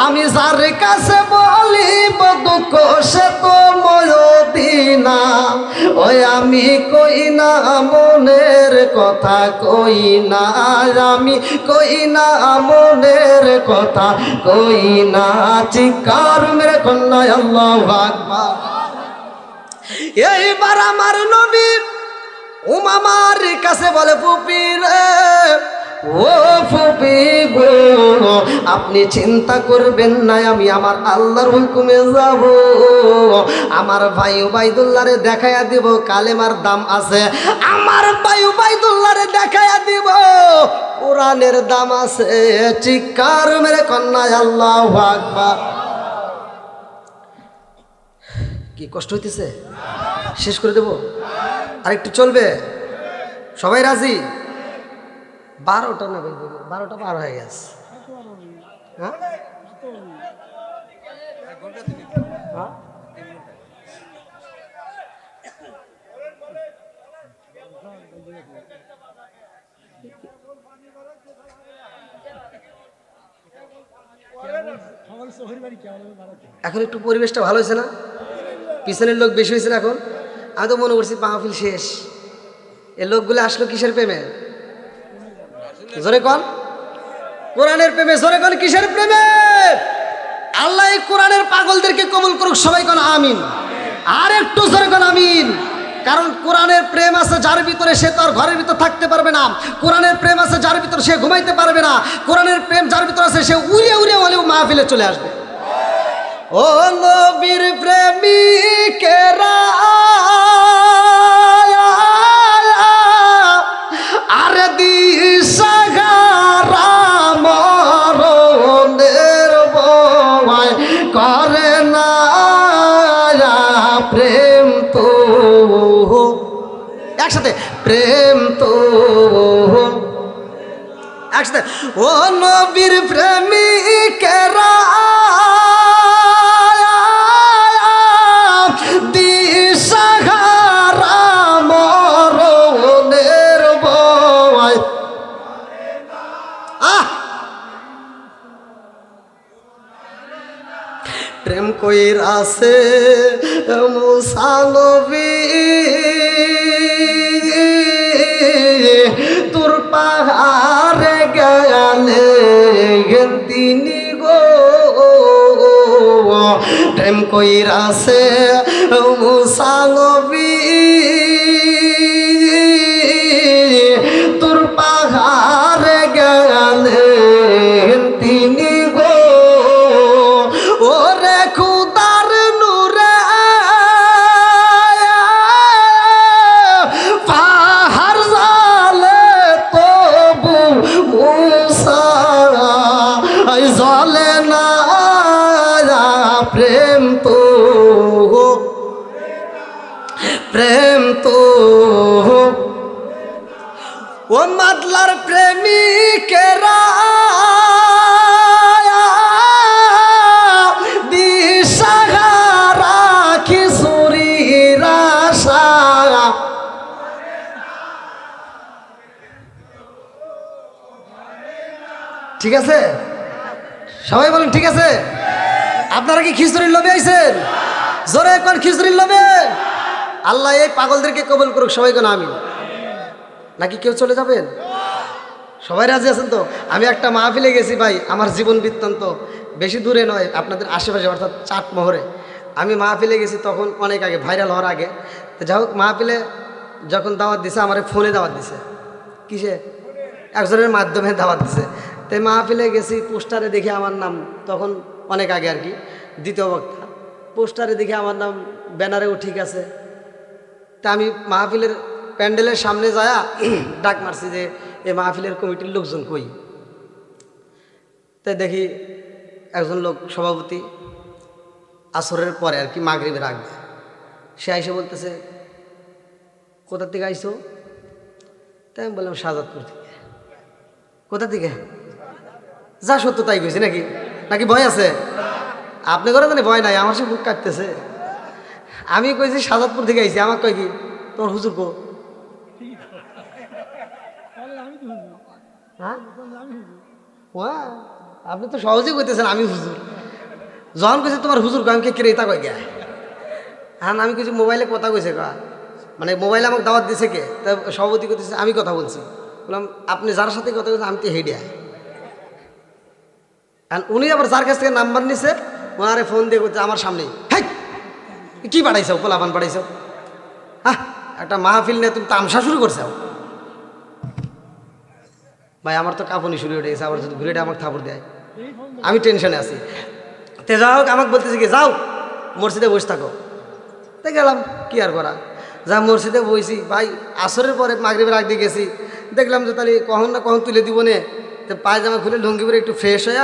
আমি যার কাছে বলিব দুঃখ, সে তো ময়দিনা, ওই আমি কই না মনের কথা, কই না আমি, কই না মনের কথা, কই না। চিৎকার মেরে কন্যা আল্লাহু আকবার। এইবার আমার নবী উমামার কাছে বলে, ফুফি রে, ও ফুফি গো, আপনি চিন্তা করবেন না, আমি আমার আল্লাহর হুকুমে যাব। আমার ভাই উবাইদুল্লাহরে দেখাইয়া দিব কালেমার দাম আছে, আমার ভাই উবাইদুল্লাহরে দেখাইয়া দিব কোরআনের দাম আছে। চিৎকার মেরে কন্যা আল্লাহু আকবার। কি কষ্ট হইতেছে? শেষ করে দেব? আরেকটু চলবে? সবাই রাজি? 12টা না ভাই, 12টা পার হয়ে গেছে। হ্যাঁ, এখন একটু পরিবেশটা ভালো হয়েছে না? পিছনের লোক বেশি হয়েছে না এখন? আমি তো মনে করছি মাহফিল শেষ। এই লোকগুলো আসলো কিসের প্রেমে? জোরে কন, কোরআনের প্রেমে। জোরে কন, কিসের প্রেমে? আল্লাহ এই কোরআনের পাগলদেরকে কবুল করুক। সবাই কন আমিন। আর একটু জোরে কন আমিন। কারণ কোরআনের প্রেম আছে যার ভিতরে, সে তো আর ঘরের ভিতর থাকতে পারবে না। কোরআনের প্রেম আছে যার ভিতরে, সে ঘুমাইতে পারবে না। কোরআনের প্রেম যার ভিতরে আছে, সে উড়িয়ে উড়িয়ে হলেও মাহফিলে চলে আসবে। ও নবীর প্রেমিকেরা, আরে দিশাহারা মরণের ভয় করে না প্রেম তো, একসাথে প্রেম তো, একসাথে। ও নবীর প্রেমিকেরা, দিশাহারা মরণের ভয়। প্রেম কইরাছে মুসা নবী তোর পাহাড়ে গেলে তিনি গো প্রেম কইরাছে মুসা নবী তোর পাহাড়ে গেলে তিনি গো ওরে খুদার নূরে পাহাড় জালে তবু মুসা জলে না প্রেম তো প্রেম তো ও মাদলার প্রেমিকেরা দিশাহারা কিশোরীর আশা ঠিক আছে সবাই বলেন ঠিক আছে আপনারা কি খিচুড়ির লোভে আইছেন জোরে কোন খিচুড়ির লোভে আল্লাহ এই পাগলদেরকে কবুল করুক সবাই কোন আমি নাকি কেউ চলে যাবেন সবাই রাজি আছেন তো আমি একটা মাহফিলে গেছি ভাই আমার জীবন বৃত্তান্ত বেশি দূরে নয় আপনাদের আশেপাশে অর্থাৎ চাটমোহরে আমি মাহফিলে গেছি তখন অনেক আগে ভাইরাল হওয়ার আগে তো যাই হোক মাহফিলে যখন দাওয়াত দিছে আমার ফোনে দাওয়াত দিছে কিসে একজনের মাধ্যমে দাওয়াত দিছে তাই মাহফিলে গেছি পোস্টারে দেখে আমার নাম তখন অনেক আগে আর কি দ্বিতীয় বক্তা পোস্টারে দেখে আমার নাম ব্যানারেও ঠিক আছে তা আমি মাহফিলের প্যান্ডেলের সামনে যায়া ডাক মারছি যে এই মাহফিলের কমিটির লোকজন কই তাই দেখি একজন লোক সভাপতি আসরের পরে আর কি মাগরিবের আগে সে আইসে বলতেছে কোথা থেকে আইসো তাই আমি বললাম শাহজাদপুর থেকে কোথা থেকে যা সত্য তাই কইছি নাকি নাকি ভয় আছে আপনি করে জানি ভয় নাই আমার সে বুক কাটতেছে আমি কইছি শাহজাদপুর থেকে আইছি আমার কয় কি তোমার হুজুর কো হ্যাঁ আপনি তো সহজেই কইতেছেন আমি হুজুর যখন কইছে তোমার হুজুর কো আমি কে ক্রেতা কয় গা হ্যাঁ আমি কইছি মোবাইলে কথা কইছে কা মানে মোবাইলে আমাকে দাওয়াত দিছে কে তা সভাপতি করতেছে আমি কথা বলছি বললাম আপনি যার সাথে কথা বলছেন আমি তো হেডিয়া উনি আবার যার কাছ থেকে নাম্বার নিছে ওনারে ফোন দিয়ে করছে আমার সামনেই হ্যাঁ কি পাঠাইছাও পোলাপান পাঠাইছাও হ্যাঁ একটা মাহফিল নিয়ে তুমি তামসা শুরু করছাও ভাই আমার তো কাঁপুনি শুরু হয়ে গেছে আবার যদি ঘুরে আমাকে থাপড় দেয় আমি টেনশনে আছি তে যাই হোক আমাকে বলতেছি কি যাও মসজিদে বসে থাকো তাই গেলাম কি আর করা যা মসজিদে বইছি ভাই আসরের পরে মাগরিবের আগে গেছি দেখলাম যে তাহলে কখন না কখন তুলে দিব নে তো পায়জামা খুলে লুঙ্গি পরে একটু ফ্রেশ হয়ে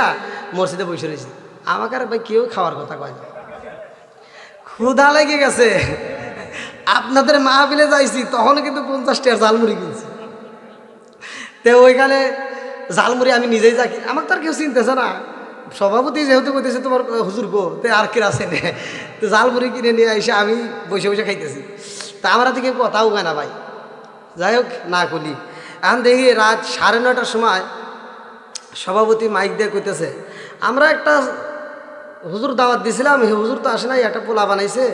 মসজিদে বসে রয়েছি আমাকে আর ভাই কেউ খাওয়ার কথা কয় না ক্ষুধা লেগে গেছে আপনাদের মাহফিলে যাইছি তখন কিন্তু 50 টাকার ঝালমুড়ি কিনছি তো ওইখানে ঝালমুড়ি আমি নিজেই যাকি আমাকে তো আর কেউ চিনতেছে না সভাপতি যেহেতু কইতেছে তোমার হুজুর গো তো আর কে আছে নে তো ঝালমুড়ি কিনে নিয়ে এসে আমি বসে বসে খাইতেছি তা আমার হাতে কেউ কথাও কয় না ভাই যাই হোক না করি এখন দেখি রাত 9:30টার সময় সভাপতি মাইক দিয়ে কইতেছে আমরা একটা হুজুর দাওয়াত দিয়েছিলাম হুজুর তো আসে নাই একটা পোলা বানাইছে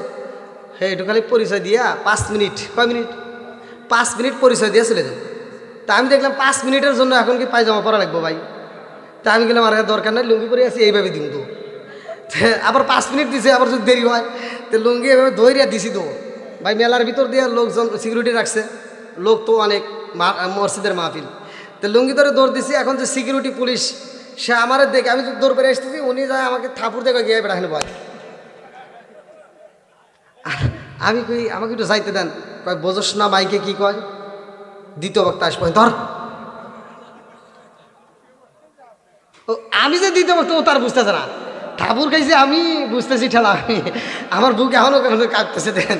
হ্যাঁ একটু খালি পরিচয় দিয়া 5 মিনিট কয় মিনিট 5 মিনিট পরিচয় দিয়ে চলে যান তা আমি দেখলাম 5 মিনিটের জন্য এখন কি পায়জামা পরা লাগবো ভাই তা আমি গেলাম আর দরকার নাই লুঙ্গি পরে আছি এইভাবে দিন তো আবার 5 মিনিট দিছে আবার যদি দেরি হয় তো লুঙ্গি এভাবে ধৈর্য দিছি তো ভাই মেলার ভিতর দিয়ে লোকজন সিকিউরিটি রাখছে লোক তো অনেক মসজিদের মাহফিল তো লুঙ্গি ধরে দৌড় দিছি এখন যে সিকিউরিটি পুলিশ সে আমার দেখে আমি দৌড় পেরে আসতেছি উনি যায় আমাকে থাপুর দেখে গিয়ে বেড়াখানে বয় আমি কই আমাকে একটু যাইতে দেন কয় বোঝস না মাইকে কি কয় দ্বিতীয় বক্তা আসবো ধর আমি যে দ্বিতীয় বক্তা ও তার বুঝতেছে না ঠাকুর খাইছে আমি বুঝতেছি ঠেলা আমি আমার বুক এখনও কাঁদতেছে দেন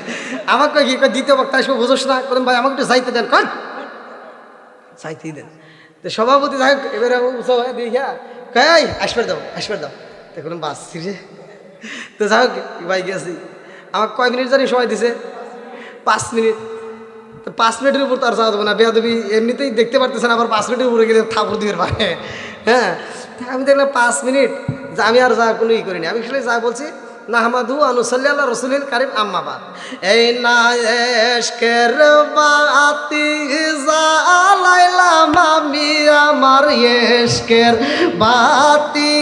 আমাকে কয় কি কয় দ্বিতীয় বক্তা আসবো বোঝস না করেন ভাই আমাকে একটু যাইতে দেন কন চাইতেই দেন তো সভাপতি যাই হোক এবারে উৎসব হয় দেখা কয় আসবে দাও দেখুন বাস রে তো যাই হোক ভাই গেছি আমাকে কয় মিনিট জানি সময় দিছে 5 মিনিট তো 5 মিনিটের উপর তো আর যাওয়া যাবে না বেয়াদবি এমনিতেই দেখতে পারতেছেন আবার 5 মিনিটের উপরে গেলে ঠাকুর দিয়ে পারে হ্যাঁ আমি দেখলাম 5 মিনিট যে আমি আর যা কোনো ই করিনি আমি আসলে যা বলছি নাহমাদু ওয়া নুসাল্লি আলা রাসূলিল কারীম আম্মা বাদ। এই না এশকের বাতি জ্বালাইলাম আমি, আমার এশকের বাতি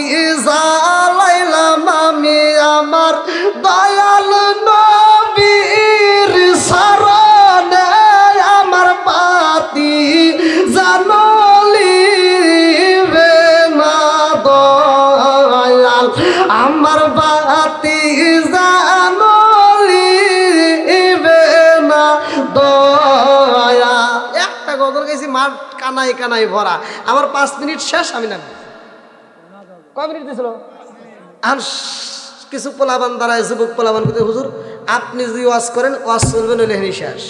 জ্বালাইলাম আমি, আমার দয়াল নবীর শরণে আমার বাতি জানলিবে না দয়াল, আমার বাতি জানলিবে না দয়া। একটা গজল গেছি মাঠ কানাই কানাই ভরা, আমার 5 মিনিট শেষ, আমি নাম কয় মিনিট দিয়েছিল। আর কিছু পোলাবান দাঁড়ায়, যুবক পোলাবান কিন্তু হুজুর আপনি যদি ওয়াজ করেন ওয়াজ চলবে নইলে হেনি শেষ।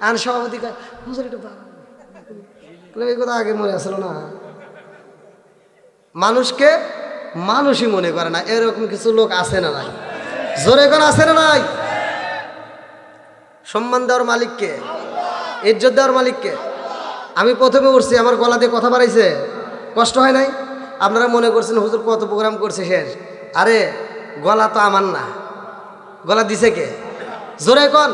আর সভাপতি কয় হুজুর একটু এই কথা আগে মনে আসলো না। মানুষকে মানুষই মনে করে না, এরকম কিছু লোক আছে না নাই? জোরে কোন আছে না নাই? সম্মান দেওয়ার মালিককে, ইজ্জত দেওয়ার মালিককে। আমি প্রথমে উঠছি, আমার গলা দিয়ে কথা বাড়াইছে, কষ্ট হয় নাই? আপনারা মনে করছেন হুজুর কত প্রোগ্রাম করছে শেষ। আরে গলা তো আমার না, গলা দিছে কে? জোরে কোন।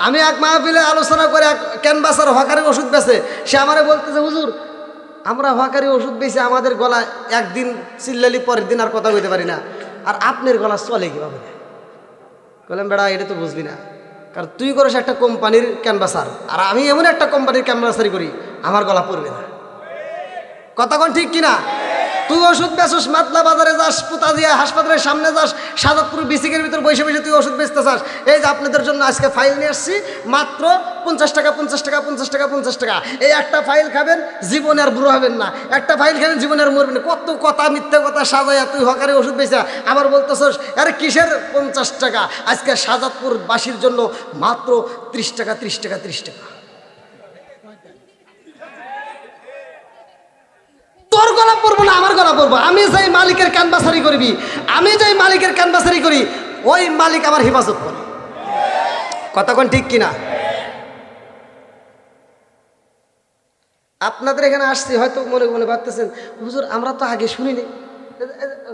আমি এক মাহফিলে আলোচনা করে এক ক্যানভাসার হকারি ওষুধ বেছে, সে আমারে বলতেছে হুজুর আমরা হকারি ওষুধ বেছে আমাদের গলা একদিন চিল্লালি পরের দিন আর কথা বলতে পারি না, আর আপনার গলা চলে কীভাবে? বললাম বেড়া এটা তো বুঝবি না, কারণ তুই করিস একটা কোম্পানির ক্যানভাসার, আর আমি এমন একটা কোম্পানির ক্যানভাসারি করি, আমার গলা পড়বে না। কথা কোন ঠিক কিনা? তুই ওষুধ বেচস, মাতলা বাজারে যাস, পুতাজিয়া হাসপাতালের সামনে যাস, সাজাদপুর বিসিকের ভিতর বসে বসে তুই ওষুধ বেচতে চাস। এই যে আপনাদের জন্য আজকে ফাইল নিয়ে আসছি, মাত্র 50 টাকা 50 টাকা 50 টাকা 50 টাকা। এই একটা ফাইল খাবেন, জীবনে আর বুড়ো হবেন না। একটা ফাইল খাবেন, জীবনে আর মরবেন না। কত কথা, মিথ্যে কথা সাজাইয়া তুই হকারে ওষুধ বেচা আবার বলতেছস আরে কিসের 50 টাকা? আজকে সাজাদপুর বাসীর জন্য মাত্র 30 টাকা 30 টাকা 30 টাকা। তোর গলা পড়বো না, আমার গলা পড়বো। আমি যাই মালিকের ক্যানভাসারি করবি, আমি যাই মালিকের ক্যানভাসারি করি, ওই মালিক আমার হেফাজত করে। কথা কোন ঠিক কিনা? আপনাদের এখানে আসছি, হয়তো মনে মনে ভাবতেছেন হুজুর আমরা তো আগে শুনিনি।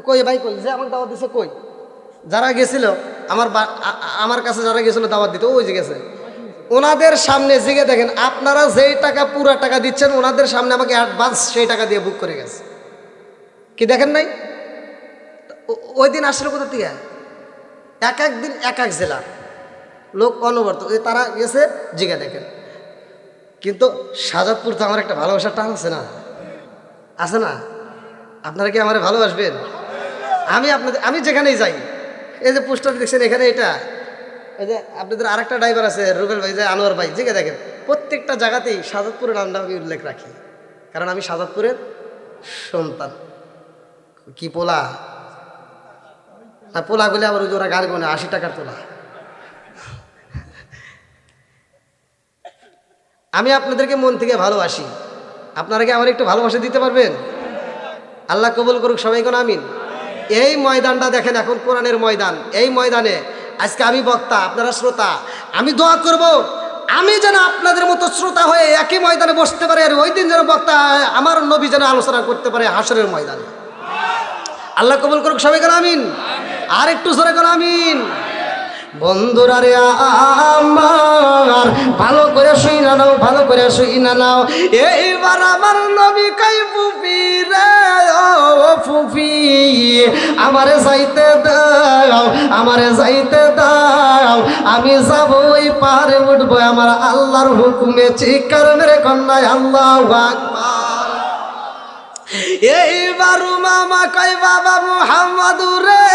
কই ভাই কই যে আমাকে দাওয়াত দিছে? কই যারা গেছিল আমার কাছে যারা গেছিল দাওয়াত দিতে, ওই যে গেছে, ওনাদের সামনে জিগে দেখেন, আপনারা যেই টাকা পুরা টাকা দিচ্ছেন ওনাদের সামনে আমাকে অ্যাডভান্স সেই টাকা দিয়ে বুক করে গেছে। কি দেখেন নাই? ওই দিন আসলে কোথা থেকে? এক এক দিন এক এক জেলার লোক অনবরত, তারা গেছে, জিগে দেখেন। কিন্তু সাজাদপুর তো আমার একটা ভালোবাসার টান আছে না? আছে না? আপনারা কি আমার ভালোবাসবেন? আমি যেখানেই যাই, এই যে পোস্টার দেখছেন এখানে, এটা এই যে আপনাদের আরেকটা ড্রাইভার আছে রুবেল ভাই, যে আনোয়ার ভাই, জিগে দেখেন, প্রত্যেকটা জায়গাতেই সাজাদপুরের নামটা আমি উল্লেখ রাখি, কারণ আমি সাজাদপুরের সন্তান। কি পোলা না, পোলা গুলি আবার ওই যে ওরা গান গোনে 80 টাকার তোলা। আমি আপনাদেরকে মন থেকে ভালোবাসি, আপনারা কি আমার একটু ভালোবাসা দিতে পারবেন? আল্লাহ কবুল করুক, সবাই কোন আমিন। এই ময়দানটা দেখেন, এখন কোরআনের ময়দান। এই ময়দানে আজকে আমি বক্তা, আপনারা শ্রোতা। আমি দোয়া করব আমি যেন আপনাদের মতো শ্রোতা হয়ে একই ময়দানে বসতে পারে, আর ওই দিন যেন বক্তা আমার নবী যেন আলোচনা করতে পারে হাসরের ময়দানে। আল্লাহ কবুল করুক, সবাই কোন আমিন। আর একটু জোরে কোন আমিন। বন্ধুরা রে আমার, ভালো করে শুই না নাও, ভালো করে শুই না নাও। এইবার আমার নবী কই ফুফি রে, ও ফুফি আমারে যাইতে দাও, আমারে যাইতে দাও। আমি যাবো ওই পাহাড়ে উঠবো, আমার আল্লাহর হুকুমে। চিৎকার মেরে কন্যায় আল্লাহু আকবার। এইবার মামা কই বাবা মুহাম্মদ রে,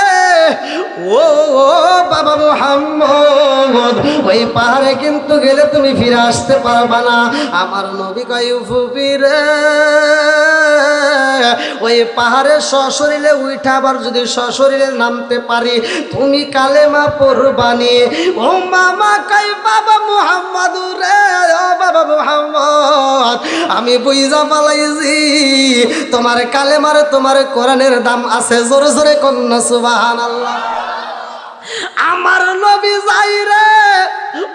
ও বাবা মুহাম্মদ, ওই পাহাড়ে কিন্তু গেলে তুমি ফিরে আসতে পারবা না। আমার নবী কই ফুফি রে, ওই পাহাড়ে সশরীরে উঠা আবার যদি সশরীরে নামতে পারি, তুমি কালেমা পড়বানি। ও মামা কই বাবা মুহাম্মদ রে, ও বাবা মুহাম্মদ, আমি বুঝা পালাইছি তোমার কালেমার, তোমার কোরআনের দাম আছে। জোরে জোরে কন্যা সুবহানাল্লাহ। আমার নবী যাই রে,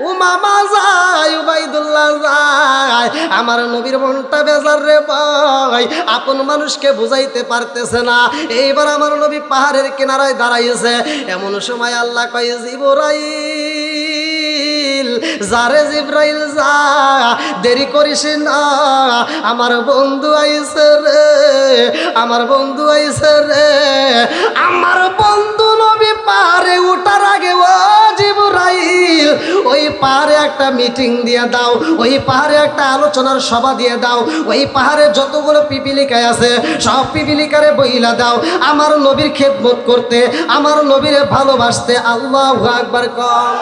ও মামা যায়, উবাইদুল্লাহ যায়, আমার নবীর মনটা বেজার রে ভাই, আপন মানুষকে বুঝাইতে পারতেছে না। এইবার আমার নবী পাহাড়ের কিনারায় দাঁড়াইছে। এমন সময় আল্লাহ কয়, জিবরাইল যারে জিব্রাইল যা, দেরি করিস না, আমার বন্ধু আইছে রে, আমার বন্ধু আইছে রে। আমার বন্ধু নবী পাহাড়ে উঠার আগে ও জিবরাইল ওই পাহাড়ে একটা মিটিং দিয়ে দাও, ওই পাহাড়ে একটা আলোচনার সভা দিয়ে দাও, ওই পাহাড়ে যতগুলো পিপিলিকায় আছে সব পিপিলিকারে বইলা দাও আমার নবীর খেদমত করতে, আমার নবীর ভালোবাসতে। আল্লাহু আকবার কম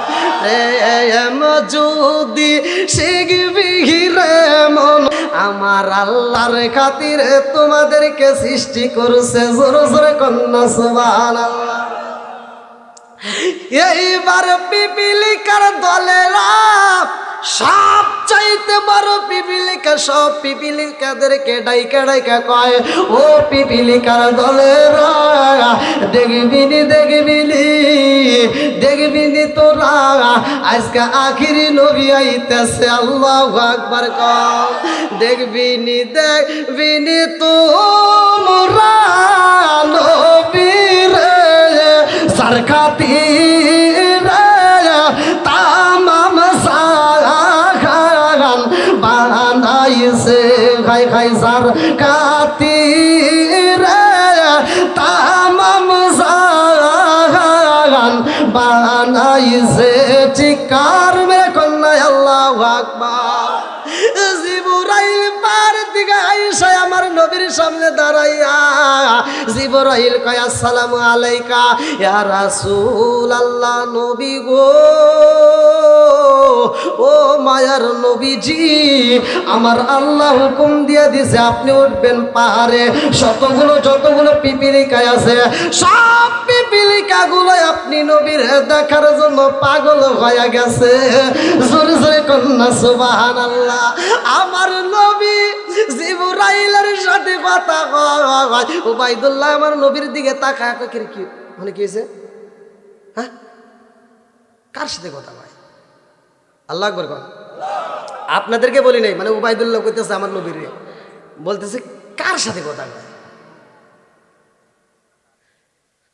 যদি শিখবি রে মন, আমার আল্লাহর খাতিরে তোমাদেরকে সৃষ্টি করছে। জোরে জোরে কন্যা সুবহানাল্লাহ। এইবার পিপিলিকার দলেরা সব চাইতে বড় পিপিলিকা, সব পিপিলিকাদেরকে ডাইকা ডাইকা কয়, ও পিপিলিকার দলেরা দেখবিনি দেখবিনি দেখবিনি তোরা আজকে আখিরি নবী আইতেছে। আল্লাহু আকবার কম দেখবিনি দেখবিনি তোমরা নবীর সরকাতি তামাম সাগান বানাইছে, খাই খাই সরকাতি তামাম সাগান বানাইছে। চিকার মেরে কন্যা আল্লাহু আকবার। জিবরাইল পার দিকে আইসা আমার নবীর সামনে দাঁড়াইয়া জিবরাইল কয়, আসসালামু আলাইকা ইয়া রাসূলুল্লাহ। নবী গো, ও মায়ার নবীজি, আমার আল্লাহ হুকুম দিয়ে দিছে আপনি উঠবেন পাহাড়ে। যতগুলো পিপিলিকায় আছে সব পিপিলিকাগুলো আপনি নবীর দেখার জন্য পাগল হয়ে গেছে। জোরে জোরে কন্যা সুবহানাল্লাহ। আমার নবী জিবরাইলের সাথে কথা কয়, উবাইদুল্লাহ আমার নবীর দিকে তাকায়, কি মানে কি হয়েছে? হ্যাঁ, কার সাথে কথা কয়? আল্লাহু আকবার কয়। আপনাদেরকে বলি নাই, মানে উবাইদুল্লাহ কইতেছে আমার নবীর, বলতেছে কার সাথে কথা কয়।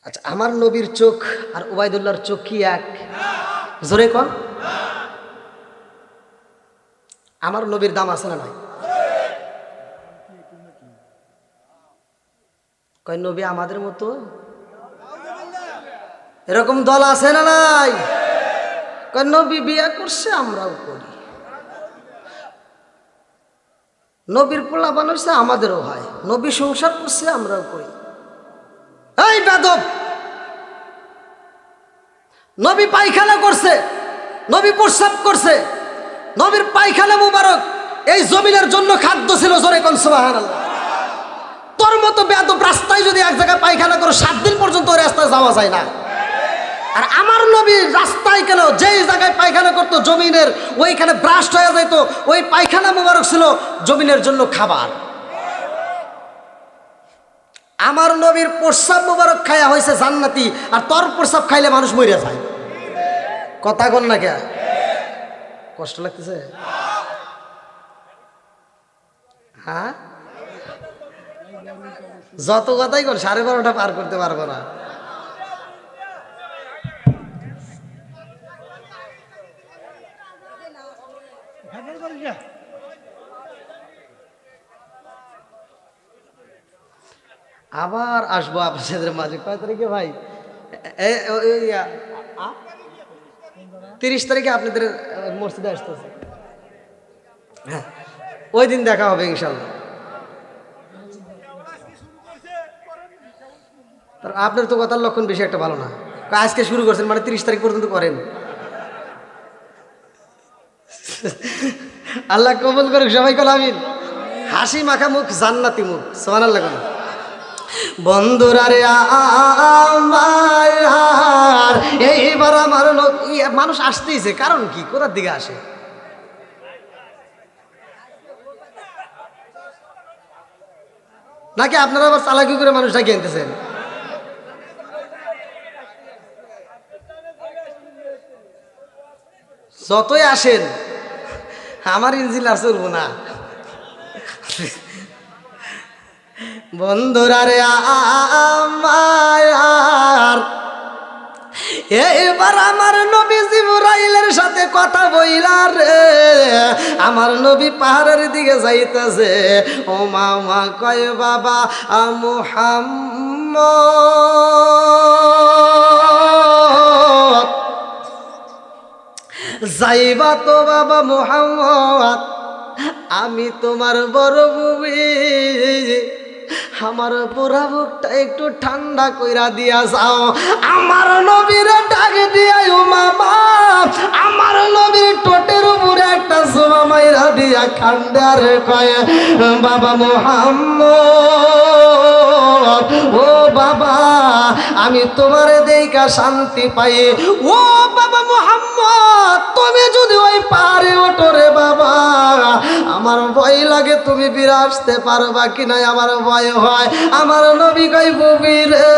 আচ্ছা, আমার নবীর চোখ আর উবাইদুল্লাহর চোখ কি এক? জোরে কন। আমার নবীর দাম আছে না নাই? কয় নবী আমাদের মতো এরকম দল আছে না নাই? কয় নবী বিয়ে করছে, আমরাও করি। নবীর পোলাপান হইছে, আমাদেরও হয়। নবী সংসার করছে, আমরাও করি। এই বেদব, নবী পায়খানা করছে, নবী প্রস্রাব করছে, নবীর পায়খানা মুবারক এই জমিনের জন্য খাদ্য ছিল। জোরে কোন সুবহানাল্লাহ। তোর মতো বেদব রাস্তায় যদি এক জায়গায় পায়খানা করো 7 দিন পর্যন্ত ওই রাস্তায় যাওয়া যায় না। আর আমার নবী রাস্তায় কেন, যেই জায়গায় পায়খানা করতো জমিনের ওইখানে ব্রাস্ট হয়ে যেত, ওই পায়খানা মুবারক ছিল জমিনের জন্য খাবার। আমার নবীর প্রস্রাব মুবারক খায়া হয়েছে জান্নাতি, আর তোর প্রস্রাব খাইলে মানুষ মরে যায়। কথা কন না কে? কষ্ট লাগতেছে? হ্যাঁ, যত কথাই কর 12:30 পার করতে পারবো না। আবার আসবো আপনাদের মাঝে। কয় তারিখে ভাই? 30 তারিখে আপনাদের মসজিদে আসতেছে। হ্যাঁ, ওই দিন দেখা হবে ইনশাল্লাহ। আপনার তো কথার লক্ষণ বেশি একটা ভালো না। আজকে শুরু করছেন মানে 30 তারিখ পর্যন্ত করেন। আল্লাহ কবুল করুক সবাই কল আমিন। হাসি মাখা মুখ, জান্নাতি মুখ। সুবহানাল্লাহ। বন্ধুরা রে আমার, এইবার আমার মানুষ আসতেইছে, কারণ কি? কোথার দিকে আসে? নাকি আপনারা আবার চালাকি করে মানুষ ডাকি আনতেছেন? যতই আসেন আমার ইঞ্জিন আর চলবো না। বন্ধুরা রে আমার, এইবার আমার নবী জিবরাইলের সাথে কথা বইলা রে, আমার নবী পাহাড়ের দিকে যাইতেছে। ও মামা কয় বাবা মুহাম্মদ, যাইবা তো বাবা মুহাম্মদ, আমি তোমার বড় বুবি, আমার পুরা বুকটা একটু ঠান্ডা কইরা দিয়া যাও। আমার নবীর ডাক দিয়া ও মামা, আমার নবীর টোটের উপরে একটা সোমা মাইরা দিয়া খান্ডার কয় বাবা মুহাম্মদ, ও বাবা আমি তোমার দেইকা শান্তি পাই। ও বাবা মুহাম্মদ, তুমি যদি ওই পারে ওঠো রে বাবা, আমার ভয় লাগে তুমি ফিরে আসতে পারবা কিনা, আমার ভয় হয়। আমার নবী কই বুবি রে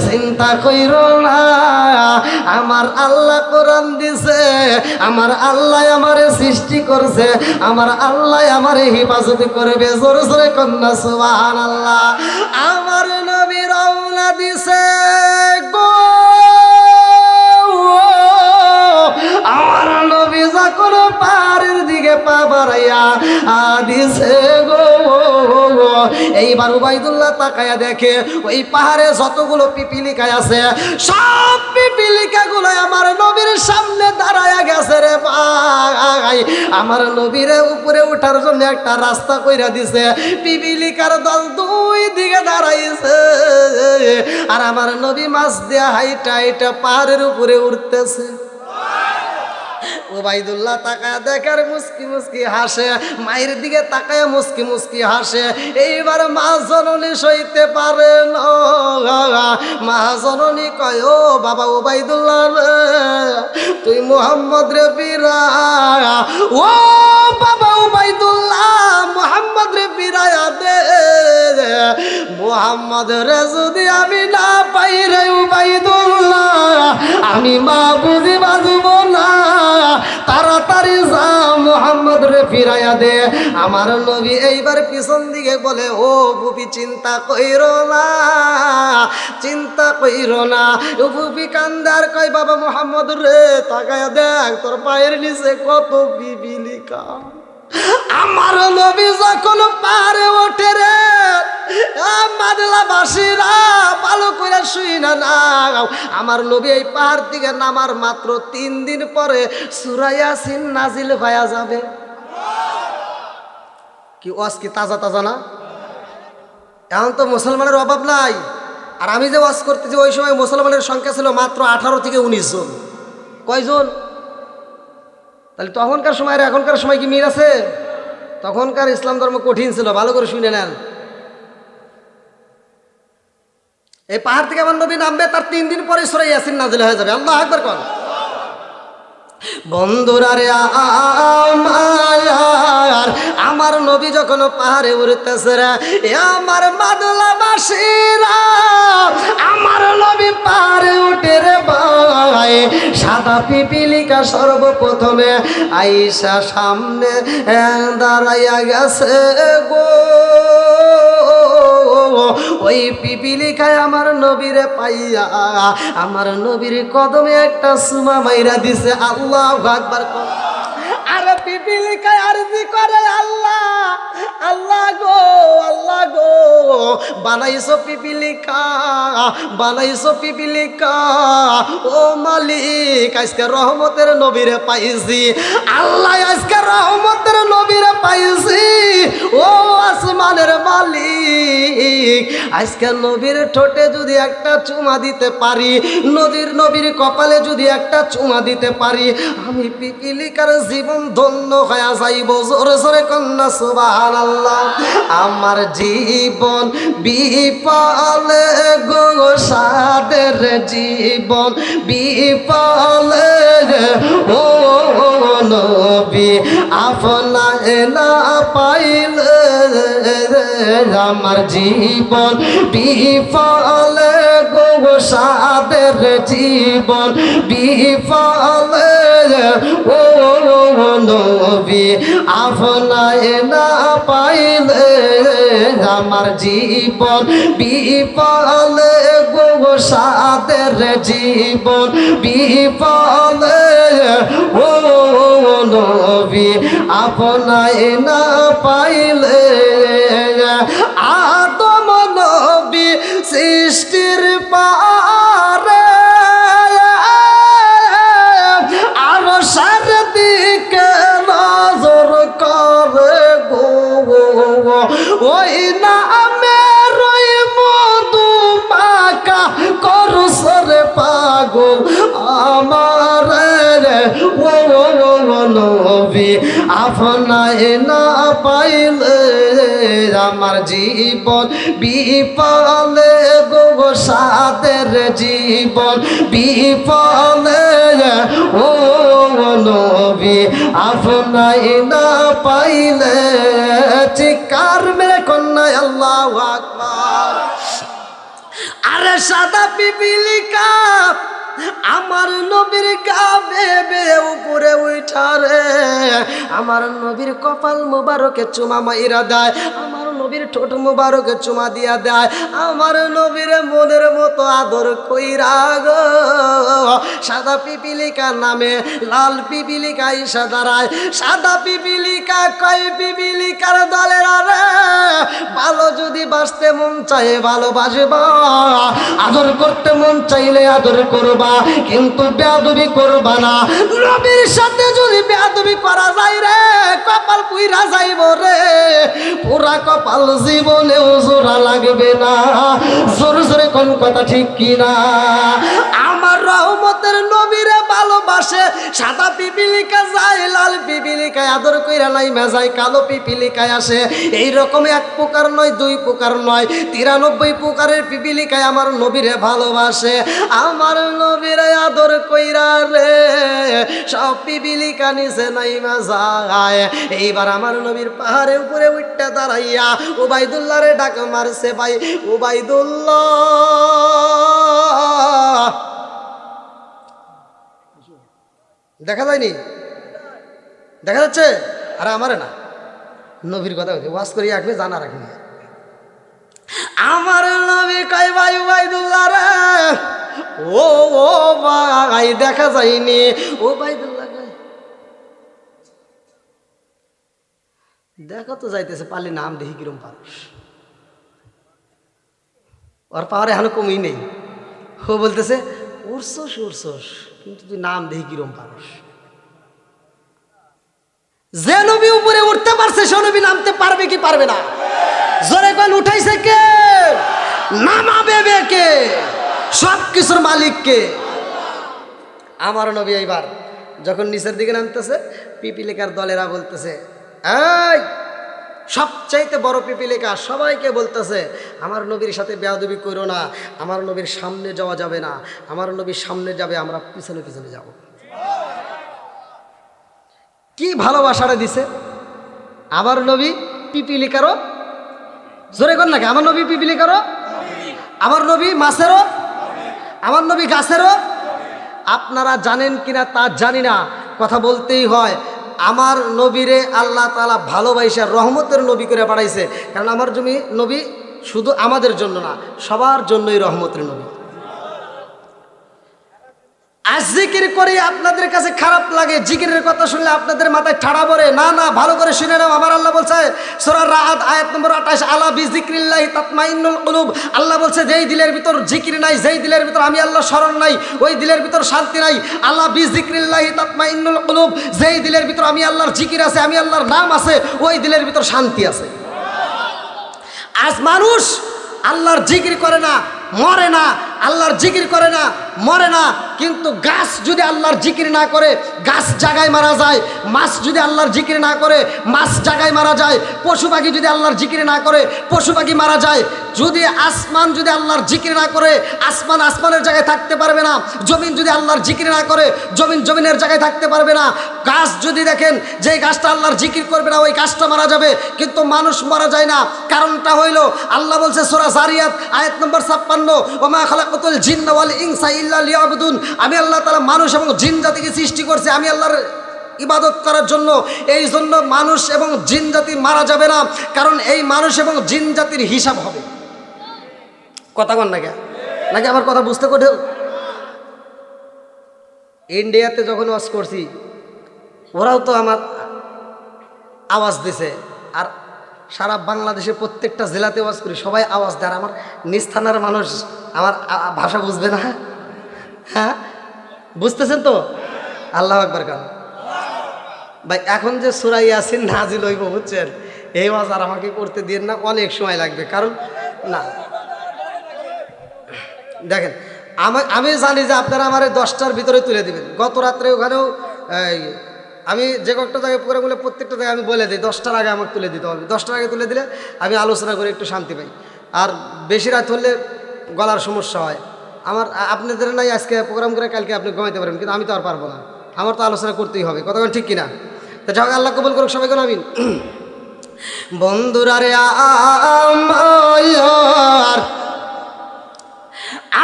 চিন্তা কইরো না, আমার আল্লাহ কোরআন দিছে, আমার আল্লাহ আমারে সৃষ্টি করছে, আমার আল্লাহ আমারে হেফাজত করবে। জোরে জোরে কন্যা সুবহানাল্লাহ। আমার নবী রওনা দিছে গো, আমার নবী যখন পাহাড়ের দিকে পা বাড়াইয়া দিছে গো, এইবার উবাইদুল্লাহ তাকায়া দেখে ওই পাহাড়ে যতগুলো পিপিলিকা আছে সব পিপিলিকা গুলো আমার নবীর সামনে দাঁড়ায়া গেছে রে ভাই। আমার নবীর উপরে ওঠার জন্য একটা রাস্তা কইরা দিছে, পিপিলিকার দল দুই দিকে দাঁড়াইছে, আর আমার নবী মাছ দিয়া হাইটা হাইটা পাহাড়ের উপরে উঠতেছে। উবাইদুল্লাহ তাকায় দেখার মুস্কি মুস্কি হাসে, মায়ের দিকে তাকায় মুস্কি মুস্কি হাসে। এইবার মা জননী সইতে পারে না, মা জননী কয় ও বাবা উবাইদুল্লাহ রে, তুই মুহাম্মদ রে ফিরা, ও বাবা উবাইদুল্লাহ মুহাম্মদ রে ফিরায়া দে, মুহাম্মদ রে যদি আমি না পাই রে উবাইদুল্লাহ, আমি মা বুঝি বাজব না, তাড়াতাড়ি যা মুহাম্মদ রে ফিরাইয়া দে। আমার নবী এইবার পিছন দিকে বলে ও বুবি চিন্তা কইরো না, চিন্তা কইরো না। ও বুবি কান্দার কয় বাবা মুহাম্মদ রে তাকায়া দেখ তোর পায়ের নিচে কত পিপিলিকা। আমার নবী যখন পারে ওঠে রে মাদলাবাসীরা ভালো করে শুই না নাও, আমার নবী এই পাহাড় থেকে নামার মাত্র 3 দিন পরে সূরা ইয়াসিন নাজিল হয়ে যাবে। কি ওয়াজ কি তাজা তাজা না? এখন তো মুসলমানের অভাব নাই, আর আমি যে ওয়াজ করতেছি ওই সময় মুসলমানের সংখ্যা ছিল মাত্র 18 থেকে 19 জন। কয়জন? তাহলে তখনকার সময় আর এখনকার সময় কি মিল আছে? তখনকার ইসলাম ধর্ম কঠিন ছিল, ভালো করে শুনে নেন। এই পাহাড় থেকে আমার নবী নামবে, তার 3 দিন পরে সূরা ইয়াসিন নাজিল হয়ে যাবে। আল্লাহু আকবার কোন। বন্ধুরা রে আমার নবী যখন পাহাড়ে উঠতেছে রে, আমার মাদলাবাসীরা আমার নবী পাহাড়ে উঠে রে ভাই, সাদা পিপিলিকা সর্বপ্রথমে আইসা সামনে দাঁড়াইয়া গেছে গো। ওই পিপিলিকায় আমার নবীরে পাইয়া আমার নবীর কদমে একটা সুমা মাইরা দিছে। আল্লাহু আকবার। আর পিপিলিকায় আরজি করে আল্লাহ আল্লাহ গো, আল্লাহ গো, বানাইছো পিপিলিকা, বানাইছো পিপিলিকা, ও মালিক আজকে রহমতের নবীরে পাইছি, আল্লাহ আজকে রহমতের নবীরে পাইছি, ও আসমানের মালিক আজকে নবীর ঠোঁটে যদি একটা চুমা দিতে পারি, নবীর কপালে যদি একটা চুমা দিতে পারি, আমি পিপিলিকার জীবন ধন্য হয়ে যাইব। জোরে জোরে কন্যা সুবহানাল্লাহ। আমার জীবন বিফলে গো সাদের জীবন বিফলে, ও নবী আপনাকে না পাইলে আমার জীবন বিফলে গো সাদের জীবন বিফলে, ও নবী আপনায় না পাইলে আমার জীবন বিফলে গো সাদের জীবন বিফলে ও নবী আপনায় না পাইলে আদম নবী সৃষ্টির পারে আর সার দিকে নজর করে গো ওই না আমের ওই মধু মাখা করসরে পাগল আমার ও নবী আপনায় না পাইলে আমার জীবন বিফলে গো সাদের জীবন বিফলে ও নবী আপনায় না পাইলে চিৎকার মেরে কন্যা আল্লাহু আকবার। আরে সাদা পিপিলিকা আমার নবীর গা বেবে উপরে উঠারে আমার নবীর কপাল মুবারকে চুমা মাইরা দেয় আমার নবীর ঠোঁট মুবারকে চুমা দিয়া দেয় আমার নবীর মনের মতো আদর কইরা গো সাদা পিপিলিকা নামে লাল পিপিলিকা ইসা দাঁড়ায় সাদা পিপিলিকা কয় পিপিলিকার দলের আরে ভালো যদি বাঁচতে মন চায় ভালোবাসবা আদর করতে মন চাইলে আদর করবা কিন্তু বেয়াদবি করবা না নবীর সাথে যদি বেয়াদবি করা যায় রে কপাল পুইরা যাইব রে পুরা কপাল জীবনেও জোড়া লাগবে না জোর জোরে কোন কথা ঠিক কিনা আমার রহমতের নবীরে ভালোবাসে সাদা পিপিলিকা যায় লাল পিপিলিকায় আদর কইরা নাই মেজায় কালো পিপিলিকায় আসে এইরকম এক প্রকার নয় দুই প্রকার নয় 93 প্রকারের পিপিলিকায় আমার নবীরে ভালোবাসে আমার নবীরে আদর কইরা রে সব পিপিলিকা নিচে নাই মেজায় এইবার আমার নবীর পাহাড়ের উপরে উঠতে দাঁড়াইয়া উবাইদুল্লাহ রে ডাক মারছে ভাই উবাইদুল্লাহ দেখা যায়নি দেখা যাচ্ছে আরে আমারে না নবীর কথা ওয়াজ করি রাখবে জানা রাখবে আমার নবী কয় ভাই উবাইদুল্লাহ রে ও ও ভাই দেখা যায়নি উবাইদুল্লাহ দেখা তো যাইতেছে পারলি নাম দেখি কিরম পারস ওর পাওয়ার এখনো কমই নেই ও বলতেছে উড়ছস উড়ছস কিন্তু তুই নাম দেখি কিরম পারস যে নবী উপরে উঠতে পারছে সে নবী নামতে পারবে কি পারবে না জোরে কোন উঠাইছে কে নামাবে কে সব কিছুর মালিক কে আমার নবী এইবার যখন নিচের দিকে নামতেছে পিপিলিকার দলেরা বলতেছে এই সবচাইতে বড় পিপিলিকা সবাইকে বলতেছে আমার নবীর সাথে বেয়াদবি করো না আমার নবীর সামনে যাওয়া যাবে না আমার নবীর সামনে যাবে আমরা পিছনে পিছনে যাব কি ভালোবাসাটা দিছে আমার নবী পিপিলিকারও জোরে কর নাকি আমার নবী পিপিলিকারও আমার নবী মাছেরও আমার নবী গাছেরও আপনারা জানেন কিনা তা জানি না কথা বলতেই হয় আমার নবীরে আল্লাহ তাআলা ভালোবাসা রহমতের নবী করে পাঠাইছে কারণ আমার নবী শুধু আমাদের জন্য না সবার জন্যই রহমতের নবী আজ জিকির করে আপনাদের কাছে খারাপ লাগে জিকিরের কথা শুনলে আপনাদের মাথায় ঠাড়া পড়ে না না ভালো করে শুনে নাও আমার আল্লাহ বলছে সূরা রাদ আয়াত নম্বর 28 আলা বিজিক্রিল্লাহি তাতমাইন্নুল কুলুব আল্লাহ বলছে যেই দিলের ভিতর জিকির নাই যেই দিলের ভিতর আমি আল্লাহ স্মরণ নাই ওই দিলের ভিতর শান্তি নাই আলা বিজিক্রিল্লাহি তাতমাইন্নুল কুলুব যেই দিলের ভিতর আমি আল্লাহর জিকির আছে আমি আল্লাহর নাম আছে ওই দিলের ভিতর শান্তি আছে আজ মানুষ আল্লাহর জিকির করে না মরে না আল্লাহর জিকির করে না মরে না কিন্তু গাছ যদি আল্লাহর জিকির না করে গাছ জায়গায় মারা যায় মাছ যদি আল্লাহর জিকির না করে মাছ জায়গায় মারা যায় পশু পাখি যদি আল্লাহর জিকির না করে পশু পাখি মারা যায় যদি আসমান যদি আল্লাহর জিকির না করে আসমান আসমানের জায়গায় থাকতে পারবে না জমিন যদি আল্লাহর জিকির না করে জমিন জমিনের জায়গায় থাকতে পারবে না গাছ যদি দেখেন যে গাছটা আল্লাহর জিকির করবে না ওই গাছটা মারা যাবে কিন্তু মানুষ মারা যায় না কারণটা হইল আল্লাহ বলছে সূরা জারিয়াত আয়াত নম্বর 56 ওমা খালাকাতুল জিন্না ওয়াল ইনসা ইল্লা লিয়াবুদুন আমি আল্লাহ তাআলা মানুষ এবং জিন জাতিকে সৃষ্টি করছি আমি আল্লাহর ইবাদত করার জন্য। এই জন্য মানুষ এবং জিন জাতি মারা যাবে না, কারণ এই মানুষ এবং জিন জাতির হিসাব হবে। কথা কন নাকি? নাকি আমার কথা বুঝতে কঠিন? ইন্ডিয়াতে যখন ওয়াজ করছি ওরাও তো আমার আওয়াজ দিছে, আর সারা বাংলাদেশে প্রত্যেকটা জেলাতে ওয়াজ করি, সবাই আওয়াজ দেয়। আর আমার নিজ থানার মানুষ আমার ভাষা বুঝবে না? হ্যাঁ, বুঝতেছেন তো? আল্লাহু আকবার কান ভাই। এখন যে সূরা ইয়াসিন নাজিল হইব, বুঝছেন, এই ওয়াজ আর আমাকে করতে দিন না, অনেক সময় লাগবে। কারণ না, দেখেন আমি জানি যে আপনারা আমার 10টার ভিতরে তুলে দিবেন। গত রাত্রে ওখানেও আমি যে কয়েকটা জায়গায় প্রোগ্রামগুলো প্রত্যেকটা জায়গায় আমি বলে দিই 10টার আগে আমাকে তুলে দিতে হবে। 10টার আগে তুলে দিলে আমি আলোচনা করে একটু শান্তি পাই। আর বেশি রাত হলে গলার সমস্যা হয় আমার। আপনাদের নাই আজকে প্রোগ্রাম করে কালকে আপনি ঘুমাইতে পারেন, কিন্তু আমি তো আর পারবো না, আমার তো আলোচনা করতেই হবে। কতক্ষণ ঠিক কিনা? তো যাও, আল্লাহ কবুল করুক সবাইকে আমিন। বন্ধুরা রে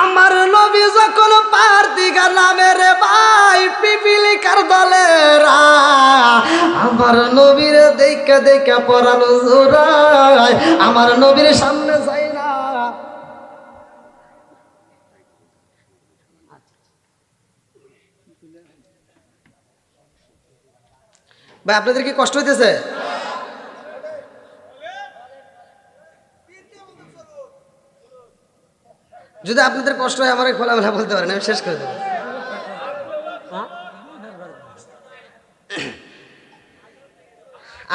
আমার নবী যখন পার্থিকা নামে রে ভাই পিপিলিকার দলেরা আমার নবীর দেখা দেখা পরানো জোড়ায় আমার নবীর সামনে যাই না। ভাই আপনাদের কি কষ্ট হইতেছে? যদি আপনাদের কষ্ট হয় আমার খোলামেলা বলতে পারেন, আমি শেষ করে দেবো।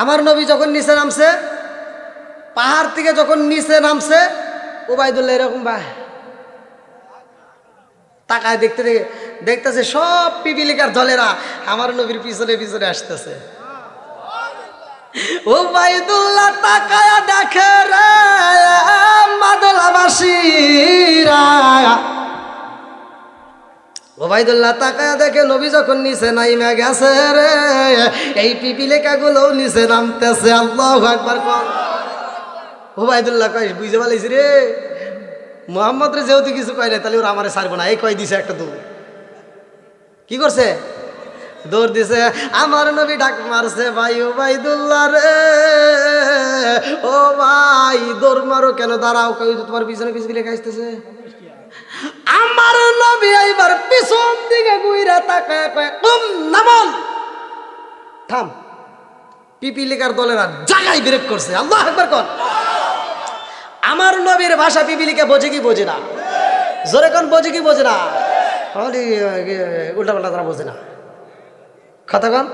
আমার নবী যখন নিচে নামছে, পাহাড় থেকে যখন নিচে নামছে, উবাইদুল্লাহ এরকম তাকায় দেখতেছে সব পিপিলিকার দলেরা আমার নবীর পিছনে পিছনে আসতেছে। উবাইদুল্লাহ তাকায়া দেখে রে মাদলাবাসীরা, ওবাইদুল্লাহ তাকায়া দেখে নবী যখন নিচে নাইমা গেছে রে, এই পিপিলিকাগুলো নিচে নামতেছে। আল্লাহু আকবার কর। ওবাইদুল্লাহ কয় বুঝতে পারলিস রে, মুহাম্মদ রে যেহেতু কিছু কয় না, তাহলে ওরা আমারে ছাড়বো না। এই কয় দিছে একটা দৌড়, কি করছে? দৌড় দিছে। আমার নবী ডাক মারছে, ভাই ওবাইদুল্লাহ রে, ও ভাই দৌড় মারো কেন? দাঁড়াও, তোমার পিছনে পিছনে আসতেছে। আমার নবী এইবার পিছন দিকে ঘুরে তাকায় কয় নামল, থাম। পিপিলিকার দলেরা জায়গায় ব্রেক করছে। আল্লাহু আকবার কর। আমার নবীর ভাষা পিপিলিকা বোঝে কি বোঝে না? জোরে কোন বোঝে কি বোঝে না? উল্টা পাল্টা তারা বোঝে না। কথা কন।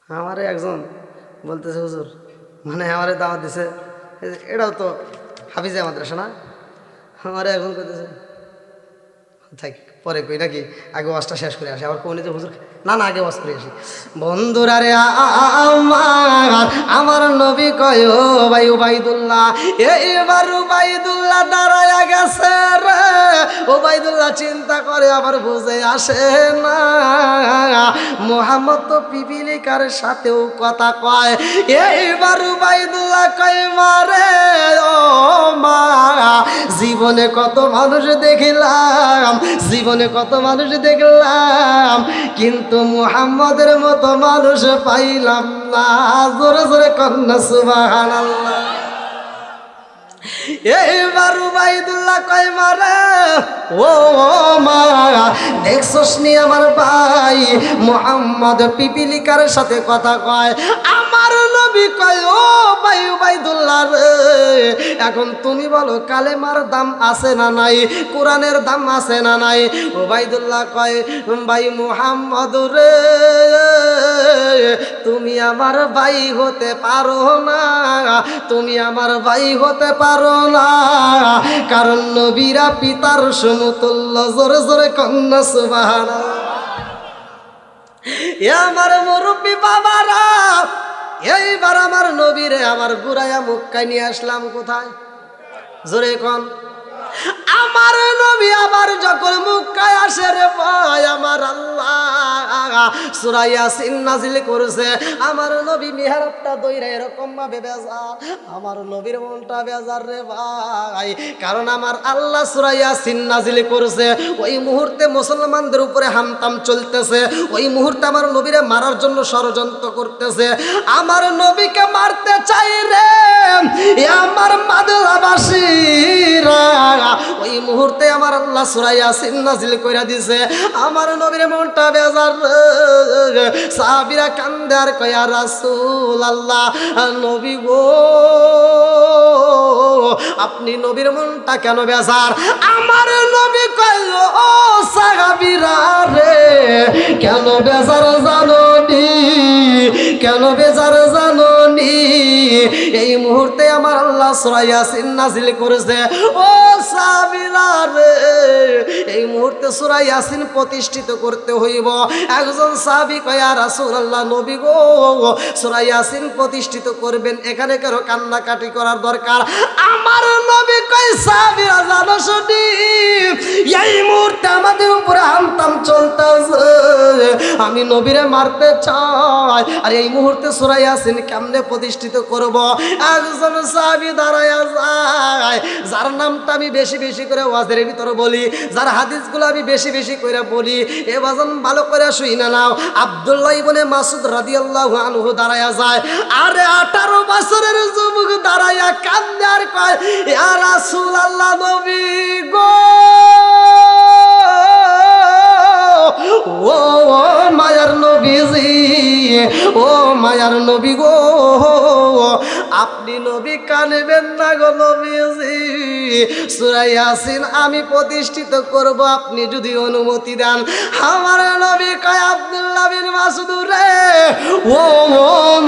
আমারে একজন বলতেছে, হুজুর মানে আমারে দাওয়াত দিছে, এটাও তো হাফিজে মাদ্রাসা না? আমারে এখন কইতেছে থাক পরে কই নাকি, আগে ওয়াজটা শেষ করে আসি। আবার কোনে যে হুজুর, না না আগে ওয়াজ করে আসি। বন্ধুরা রে আমার নবী কয় ও ভাই উবাইদুল্লাহ, এইবার উবাইদুল্লাহ দাঁড়ায়া গেছে রে। উবাইদুল্লাহ চিন্তা করে আবার বুঝে আসে না, মুহাম্মদ তো পিপিলিকার সাথেও কথা কয়। এইবার উবাইদুল্লাহ কয় মারে ও মা, জীবনে কত মানুষ দেখিলাম, জীবনে কত মানুষ দেখলাম, কিন্তু মুহাম্মদের মতো মানুষ পাইলাম না। জোরে জোরে কন্যা সুবহানাল্লাহ। এইবার উবাইদুল্লাহ কয় মারে ও মা, দেখছস নি আমার ভাই মুহাম্মদ পিপিলিকার সাথে কথা কয়। আমার নবী কয় ও ভাই উবাইদুল্লাহ রে, এখন তুমি বলো কালেমার দাম আছে না নাই? কোরআনের দাম আছে না নাই? উবাইদুল্লাহ কয় ভাই মুহাম্মদ রে, তুমি আমার ভাই হতে পারো না, তুমি আমার ভাই হতে পারো না, কারণ নবীরা পিতার সমতুল্য। জোরে জোরে কন্যা সুবহানাল্লাহ। আমার মুরব্বী বাবারা, এইবার আমার নবীরে আমার গুরাইয়া মক্কায় নিয়ে আসলাম। কোথায়? জোরে কোন? আমার নবী আবার যখন মক্কায় আসে রে ভাই, আমার আল্লাহ সূরা ইয়াসিন নাজিল করেছে। আমার নবী মিহরাবটা দইরা এরকম ভাবে বেজার, আমার নবীর মনটা বেজার রে ভাই, কারণ আমার আল্লাহ সূরা ইয়াসিন নাজিল করেছে। ওই মুহূর্তে মুসলমানদের উপরে হামতাম চলতেছে, ওই মুহূর্তে আমার নবীরে মারার জন্য ষড়যন্ত্র করতেছে। আমার নবীকে মারতে চাই রে আমার মাদলাবাসীরা। ওই মুহূর্তে আমার আল্লাহ সূরা ইয়াসিন নাজিল কইরা দিছে। আমার নবীর মনটা বেজার, সাহাবীরা কান্দে আর কয় ইয়া রাসূলুল্লাহ, নবী গো আপনি নবীর মনটা কেন বেজার? আমার নবী কয় ও সাহাবীরা রে, কেন বেজার জানোনি, কেন বেজার জানোনি? এই মুহূর্তে আমার আল্লাহ সূরা ইয়াসিন নাজিল করেছে। ও সাহাবীরা রে, এই মুহূর্তে সূরা ইয়াসিন প্রতিষ্ঠিত করতে হইব। একজন সাহাবী কয় ইয়া রাসূলুল্লাহ, নবী গো সূরা ইয়াসিন প্রতিষ্ঠিত করবেন, এখানে কেন কান্নাকাটি করার দরকার? আমার নবী কয় সাহাবীরা জানো শুনি, এই মুহূর্তে আমাদের উপরে হামতাম চলতেছে, আমি নবীরে মারতে চাই, আর এই মুহূর্তে সূরা ইয়াসিন কেমনে প্রতিষ্ঠিত করব? একজন সাহাবী দাঁড়ায়া যায়, যার নামটা আমি বেশি বেশি করে ওয়াজের ভিতরে বলি, যার হাদিসগুলো আমি বেশি বেশি করে বলি, এ বাজন ভালো করে শুইনা নাও। আব্দুল্লাহ ইবনে মাসউদ রাদিয়াল্লাহু আনহু দাঁড়ায়া যায়, আরে 18 বছরের যুবক দাঁড়ায়া কান্দে আর কয় ইয়া রাসূলুল্লাহ, নবী গো ও মায়ার নবীজি, ও মায়ার নবী গো আপনি নবী কানবেন না গো নবীজি, সূরা ইয়াসিন আমি প্রতিষ্ঠিত করব আপনি যদি অনুমতি দেন। আমার নবী কয় আব্দুল্লাহ বিন মাসউদ রে, ও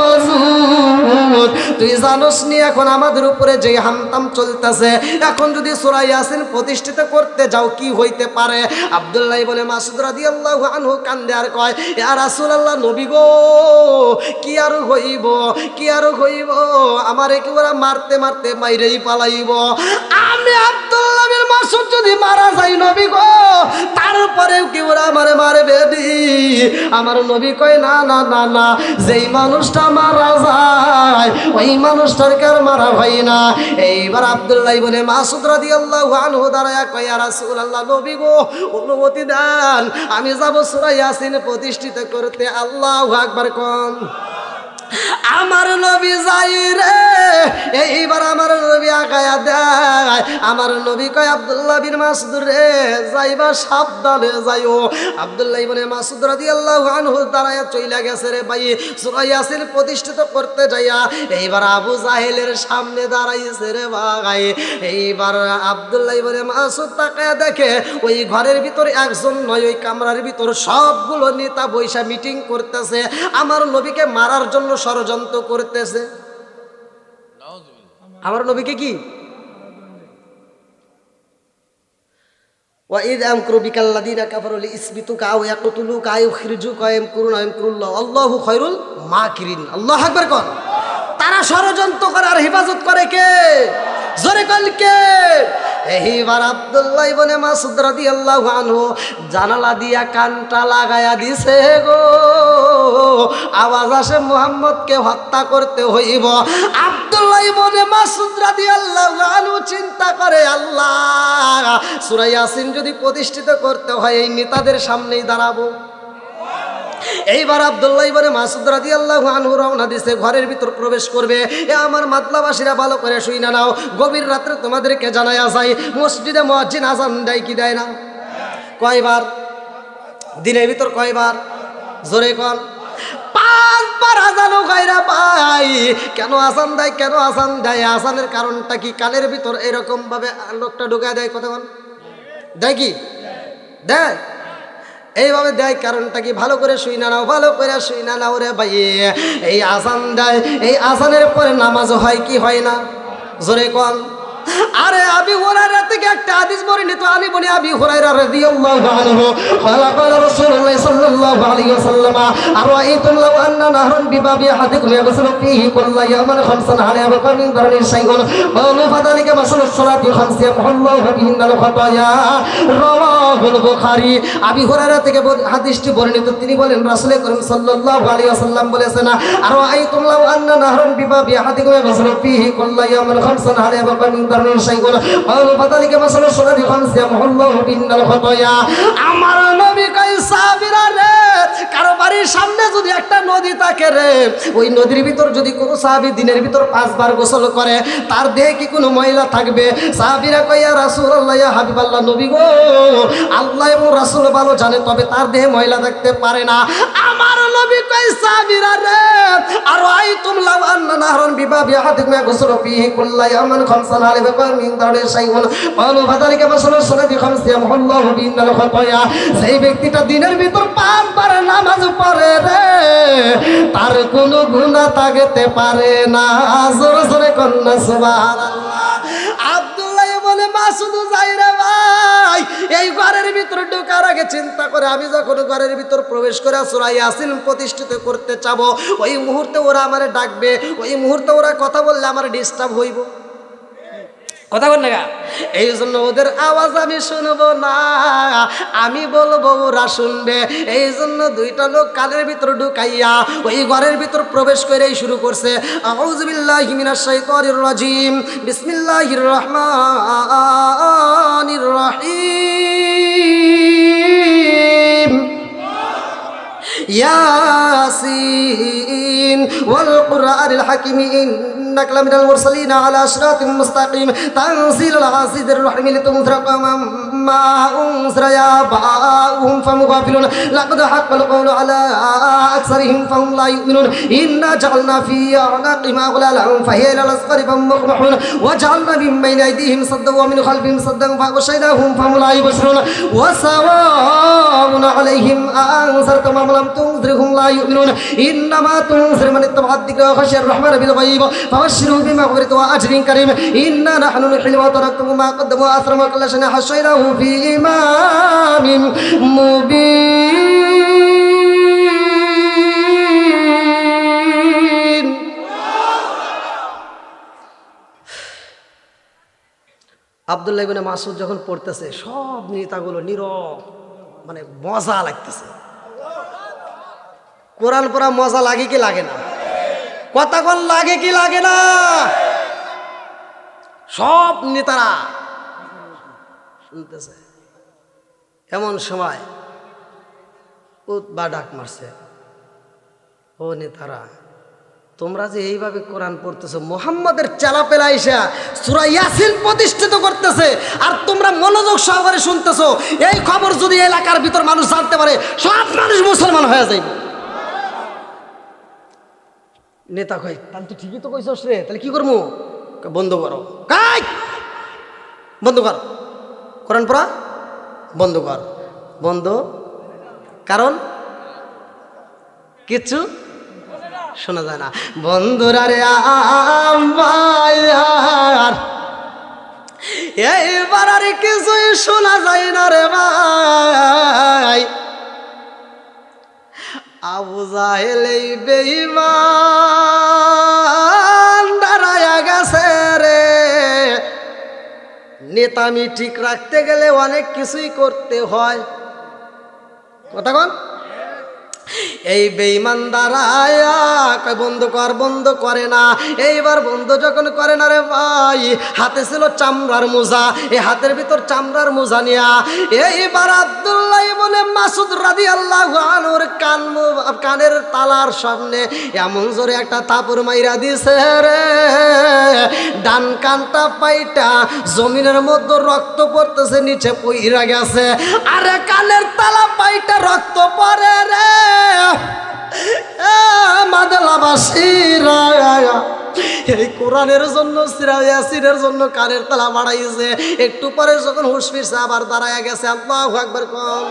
মাসউদ তুই জানোস নি এখন আমাদের উপরে যে হামতাম চলতেছে, এখন যদি সূরা ইয়াসিন প্রতিষ্ঠিত করতে যাও কি হইতে পারে? আব্দুল্লাহ ইবনে মাসউদ রাদিয়াল্লাহু আনহু কান্দে আর কয় ইয়া রাসূলুল্লাহ, নবী গো কি আর হইব, কি আর হইব, আমারে কি ওরা মারতে মারতে মাইরেই পালাইব। আমি আব্দুল্লাহ বিন মাসউদ যদি মারা যাই নবী গো, তারপরেও কি ওরা আমারে মারবে দি? আমার নবী কয় না না না না, যেই মানুষটা মারা যায় ওই মানুষটার কার মারা হয় না। এইবার আব্দুল্লাহ ইবনে মাসউদ রাদিয়াল্লাহু আনহু দাঁড়ায়া কয় ইয়া রাসূলুল্লাহ, নবী গো অনুমতি দেন, আমি যাব সূরা ইয়াসিন প্রতিষ্ঠিত করতে। আল্লাহু আকবার কোন। আমার নবী যাই রে, এইবার আমার নবী আগায়া দেয়। আমার নবী কয় আব্দুল্লাহ বিন মাসউদ রে, যাইবা সাবধানে যাইও। আব্দুল্লাহ ইবনে মাসউদ রাদিয়াল্লাহু আনহু দাঁড়ায়া চইলা গেছে রে ভাই সূরা ইয়াসিন প্রতিষ্ঠিত করতে যাইয়া। এইবার আবু জাহেলের সামনে দাঁড়াইছে রে ভাই। এইবার আব্দুল্লাহ ইবনে মাসউদ তাকায়া দেখে ওই ঘরের ভিতরে একজন নয়, ওই কামরার ভিতর সবগুলো নেতা বৈশা মিটিং করতেছে, আমার নবীকে মারার জন্য ষড়যন্ত্র করতেছে। আমার নবীকে কি ওয়াইদ আমকুরু বিকাল্লাযিনা কাফারু লিইসবিতুকা আও ইয়াকতুলুকা আও ইখরিজুকা ইয়ামকুরুনা ইয়ামকুরুল্লাহ আল্লাহু খায়রুল মাকিরিন। আল্লাহু আকবার কোন। তারা ষড়যন্ত্র করে আর হেফাজত করে কে? জোরে কোন কে? এইবার আব্দুল্লাহ ইবনে মাসউদ রাদিয়াল্লাহু আনহু জানালা দিয়া কানটা লাগায়া দিছে গো, আওয়াজ আসে মুহাম্মদকে হত্যা করতে হইব। আব্দুল্লাহ ইবনে মাসউদ রাদিয়াল্লাহু আনহু চিন্তা করে আল্লাহ সূরা ইয়াসিন যদি প্রতিষ্ঠিত করতে হয় এই নেতাদের সামনেই দাঁড়াবো। এইবার আব্দুল্লাহ ইবনে মাসউদ রাদিয়াল্লাহু আনহু রওনা দিছে, ঘরের ভিতর প্রবেশ করবে। এ আমার মাতলাবাসীরা ভালো করে শুইনা নাও, গভীর রাত্রে তোমাদেরকে জানায়া যায় মসজিদে মুয়াজ্জিন আযান দেয় কি দেয় না? কয়বার দিনের ভিতর? কয়বার? জোরে কোন। 5 বার আযান গায়রা ভাই। কেন আযান দেয়? কেন আযান দেয়? আযানের কারণটা কি? কানের ভিতর এরকম ভাবে লোকটা ঢুকায় দেয়, কথা বল, দেয় কি? দেয় এইভাবে দেয়, কারণটা কি? ভালো করে শুই না নাও, ভালো করে শুই না নাও রে ভাই। এই আযান দেয়, এই আযানের পরে নামাজ হয় কি হয় না? জোরে কোন। আরে আবি হুরায়রা থেকে একটা হাদিস বর্ণিত, আমি বলি আবি হুরায়রা রাদিয়াল্লাহু আনহু ক্বালা ক্বালা রাসূলুল্লাহ সাল্লাল্লাহু আলাইহি ওয়াসাল্লাম আরাআইতুম লাউ আন্না নাহরান বিবাবি আহাদিকুম ইয়াগসিলু ফীহি কুল্লা ইয়াওমিন খামসান হালা ইয়াবকা মিন দারনিহি শাইউন ক্বালু ফাযালিকা মাসালুস সালাতি খামসিয়া আল্লাহু বিহিন্নাল খাতায়া রাওয়াহুল বুখারী। আবি হুরায়রা থেকে হাদিসটি বর্ণিত, তিনি বলেন রাসূল করিম সাল্লাল্লাহু আলাইহি ওয়াসাল্লাম বলেছেন আরাআইতুম লাউ আন্না নাহরান বিবাবি আহাদিকুম ইয়াগসিলু ফীহি কুল্লা ইয়াওমিন খামসান হালা ইয়াবকা মিন দারনিহি শাইউন ক্বালু ফাযালিকা মাসালুস সালাতি খামসিয়া আল্লাহু বিহিন্নাল খাতায়া। আমার নবী কই সাহাবীরা রে, কারো বাড়ির সামনে যদি একটা নদী থাকে রে, ওই নদীর ভিতর যদি কোনো সাহাবী দিনের ভিতর 5 বার গোসল করে, তার দেহে কি কোনো ময়লা থাকবে? সাহাবীরা কয় ইয়া রাসূলুল্লাহ, ইয়া হাবিবাল্লাহ, নবী গো, আল্লাহ এবং রাসূল ভালো জানে, তবে তার দেহে ময়লা থাকতে পারে না। আমার নবী কয় সাহাবীরা রে, আরাআইতুম লাউ আন্না নাহরান বিবাবি আহাদিকুম ইয়াগসিলু ফীহি কুল্লা ইয়াওমিন খামসান হালা ইয়াবকা মিন দারনিহি শাইউন ক্বালু ফাযালিকা মাসালুস সালাতি খামসিয়া আল্লাহু বিহিন্নাল খাতায়া। সেই ব্যক্তিটা দিনের ভিতর 5 বার নামাজ পড়ে রে, তার কোনো গুনাহ থাকতে পারে না। জোরে জোরে কন্না সুবহানাল্লাহ। আব্দুল্লাহ বলে মাসুদ যাই রে ভাই, এই ঘরের ভিতর ঢোকার আগে চিন্তা করে, আমি যখন ঘরের ভিতর প্রবেশ করে সূরা ইয়াসিন প্রতিষ্ঠিত করতে চাবো, ওই মুহূর্তে ওরা আমারে ডাকবে, ওই মুহূর্তে ওরা কথা বললে আমার ডিস্টার্ব হইব, কথা বল না। এই জন্য ওদের আওয়াজ আমি শুনবো না, আমি বলবো ওরা শুনবে। এই জন্য দুইটা লোক কানের ভিতর ঢুকাইয়া ওই ঘরের ভিতর প্রবেশ করেই শুরু করছে আউযু বিল্লাহি মিনাশ শাইতানির রাজিম, বিসমিল্লাহির রহমানির রহিম, ইয়াসিন ওয়াল কুরআনিল হাকিম ইন্নাকা লামিনাল মুরসালিন আলা সিরাতিম মুস্তাকিম তানজিলুল আজিজির রহিম লিতুনজিরা কওমান মা উনজিরা আবাউহুম ফাহুম গাফিলুন লাকাদ হাক্কাল কওলু আলা আকসারিহিম ফাহুম লা ইউমিনুন ইন্না জাআলনা ফি আনাকিহিম আগলালান ফাহিয়া ইলাল আসফারি ফাহুম মুকমাহুন ওয়া জাআলনা মিন বাইনি আইদিহিম সাদ্দান ওয়া মিন খালফিহিম সাদ্দান ফাগশায়নাহুম ফাহুম লা ইবসিরুন ওয়া সাওয়াউন আলাইহিম আনজারতাহুম আম লাম তুনজিরহুম লা ইউমিনুন ইন্নামা তুনজিরু মান ইত্তাবা'a আদ-যিকরা ওয়া খাশিয়া আর-রাহমানা বিল গায়ব ফাবাশশিরহু বিমাগফিরাতিন ওয়া আজরিন কারীম ইন্না নাহনু নুহয়ি ওয়া তারাকতুমু মা قدموا وآثروا وكل شيء حصيناه في إمام مبين। আব্দুল্লাহ ইবনে মাসউদ যখন পড়তেছে, সব নেতাগুলো নীরব, মানে মজা লাগতেছে। কোরআন পড়া মজা লাগে কি লাগে না? কথা কোন লাগে কি লাগে না? সব নেতারা শুনতেছে। এমন সময় উতবা ডাক মারছে, ও নেতারা, তোমরা যে এইভাবে কোরআন পড়তেছো, মুহাম্মাদের চেলাপেলা এসে সূরা ইয়াসিন প্রতিষ্ঠিত করতেছে, আর তোমরা মনোযোগ সহকারে শুনতেছো, এই খবর যদি এলাকার ভিতর মানুষ জানতে পারে, সব মানুষ মুসলমান হয়ে যাবে। নেতা কয়, তাহলে তুই ঠিকই তো কইছস রে, তাহলে কি করবো? বন্ধ করো, বন্ধ কর, কোরআন পড়া বন্ধ কর। বন্ধ, কারণ কিছু শোনা যায় না। বন্ধুরা রে আমার, এইবার আর কিছুই শোনা যায় না রে ভাই। আবু জাহেল এই বেঈমান দাঁড়ায়া গেছে রে। নেতামি ঠিক রাখতে গেলে অনেক কিছুই করতে হয়, কথা কন। এই বেঈমান দাঁড়ায়া কয় বন্ধ কর, বন্ধ করে না। এইবার বন্ধ যখন করে না রে ভাই, হাতে ছিল চামড়ার মোজা, এই হাতের ভিতর চামড়ার মোজা নিয়া এইবার আব্দুল্লাহ ইবনে মাসউদ রাদিয়াল্লাহু আনহুর কানের তালার সামনে এমন জোরে একটা থাপড় মাইরা দিছে রে, ডান কানটা পাইটা জমিনের মধ্যে রক্ত পড়তেছে, নিচে পইরা গেছে। আরে কানের তালা পাইটা রক্ত পড়ে রে। মাদলাবাসীরা এই কোরআনের জন্য, সূরা ইয়াসিনের জন্য কানের তালা বাড়াইছে। একটু পরে যখন হুঁশ ফিরছে, আবার দাঁড়ায়া গেছে। আল্লাহু আকবার কম,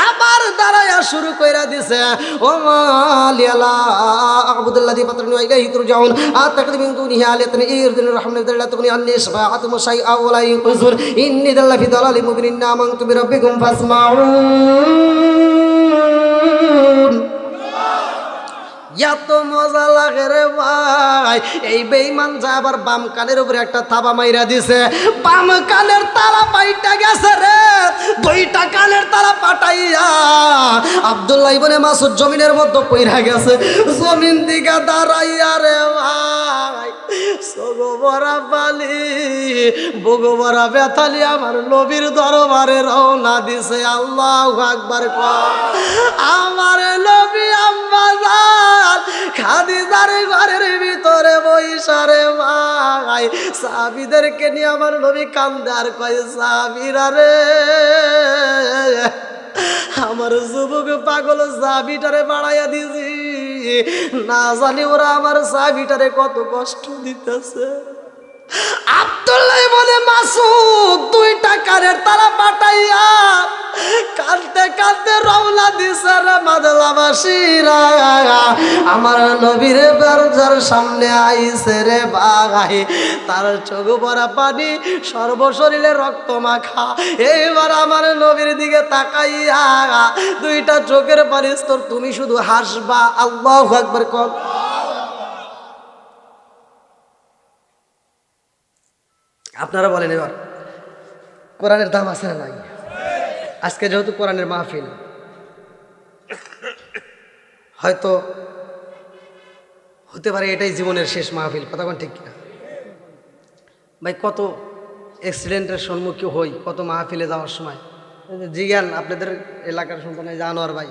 আবার দাঁড়ায়া শুরু কইরা দিছে, ও মালিয়ালা আবুদুল্লাহ الذي فطرني وإليه ترجعون أتخذ من دونه آلهة إن يردني الرحمن لا تغني عني شفاعتهم شيئا ولا ينقذون إني ذل في ضلال مبين إني آمنت بربكم فاسمعون এত মজা লাগে রে ভাই এই বেঈমান যা আবার বাম কানের উপরে একটা থাবা মাইরা দিছে বাম কানের তালা পাইটা গেছে রে দুইটা কানের তালা পাটাইয়া আব্দুল্লাহ ইবনে মাসউদ জমিনের মধ্যে পইরা গেছে জমিন দিকে দাঁড়াইয়া রে ভাই সগবরা বালি বগবরা বেতালি আমার নবীর দরবারে রওনা দিছে আল্লাহু আকবার কর আমার নবী আম্মাজান খাদিজার ঘরের ভিতরে বইসারে ভাই সাহাবীদেরকে নিয়ে আমার নবী কান্দে আর কয় সাহাবীরা রে আমার যুবক পাগল সাহাবীটারে বাড়াইয়া দিছি না জানি ওরা আমার সাহাবীটারে কত কষ্ট দিতেছে আব্দুল্লাহ ইবনে মাসউদ দুইটা কানের তালা পাঠাইয়া কাঁদতে কাঁদতে রওনা দিছে রে মাদলাবাসীরা আমার নবীর দরজার সামনে আইছে রে ভাই তার চোখ ভরা পানি সর্বশরীরে রক্ত মাখা এইবার আমার নবীর দিকে তাকাইয়া দুইটা চোখের পানি স্তর তুমি শুধু হাসবা আল্লাহু আকবার কর আপনারা বলেন এবার কোরআনের দাম আছে না নাই আজকে যেহেতু কোরআনের মাহফিল হয়তো হতে পারে এটাই জীবনের শেষ মাহফিল কথা কোন ঠিক কিনা ভাই কত অ্যাক্সিডেন্টের সম্মুখীন হই কত মাহফিলে যাওয়ার সময় জিজ্ঞান আপনাদের এলাকার সন্তান জানোয়ার ভাই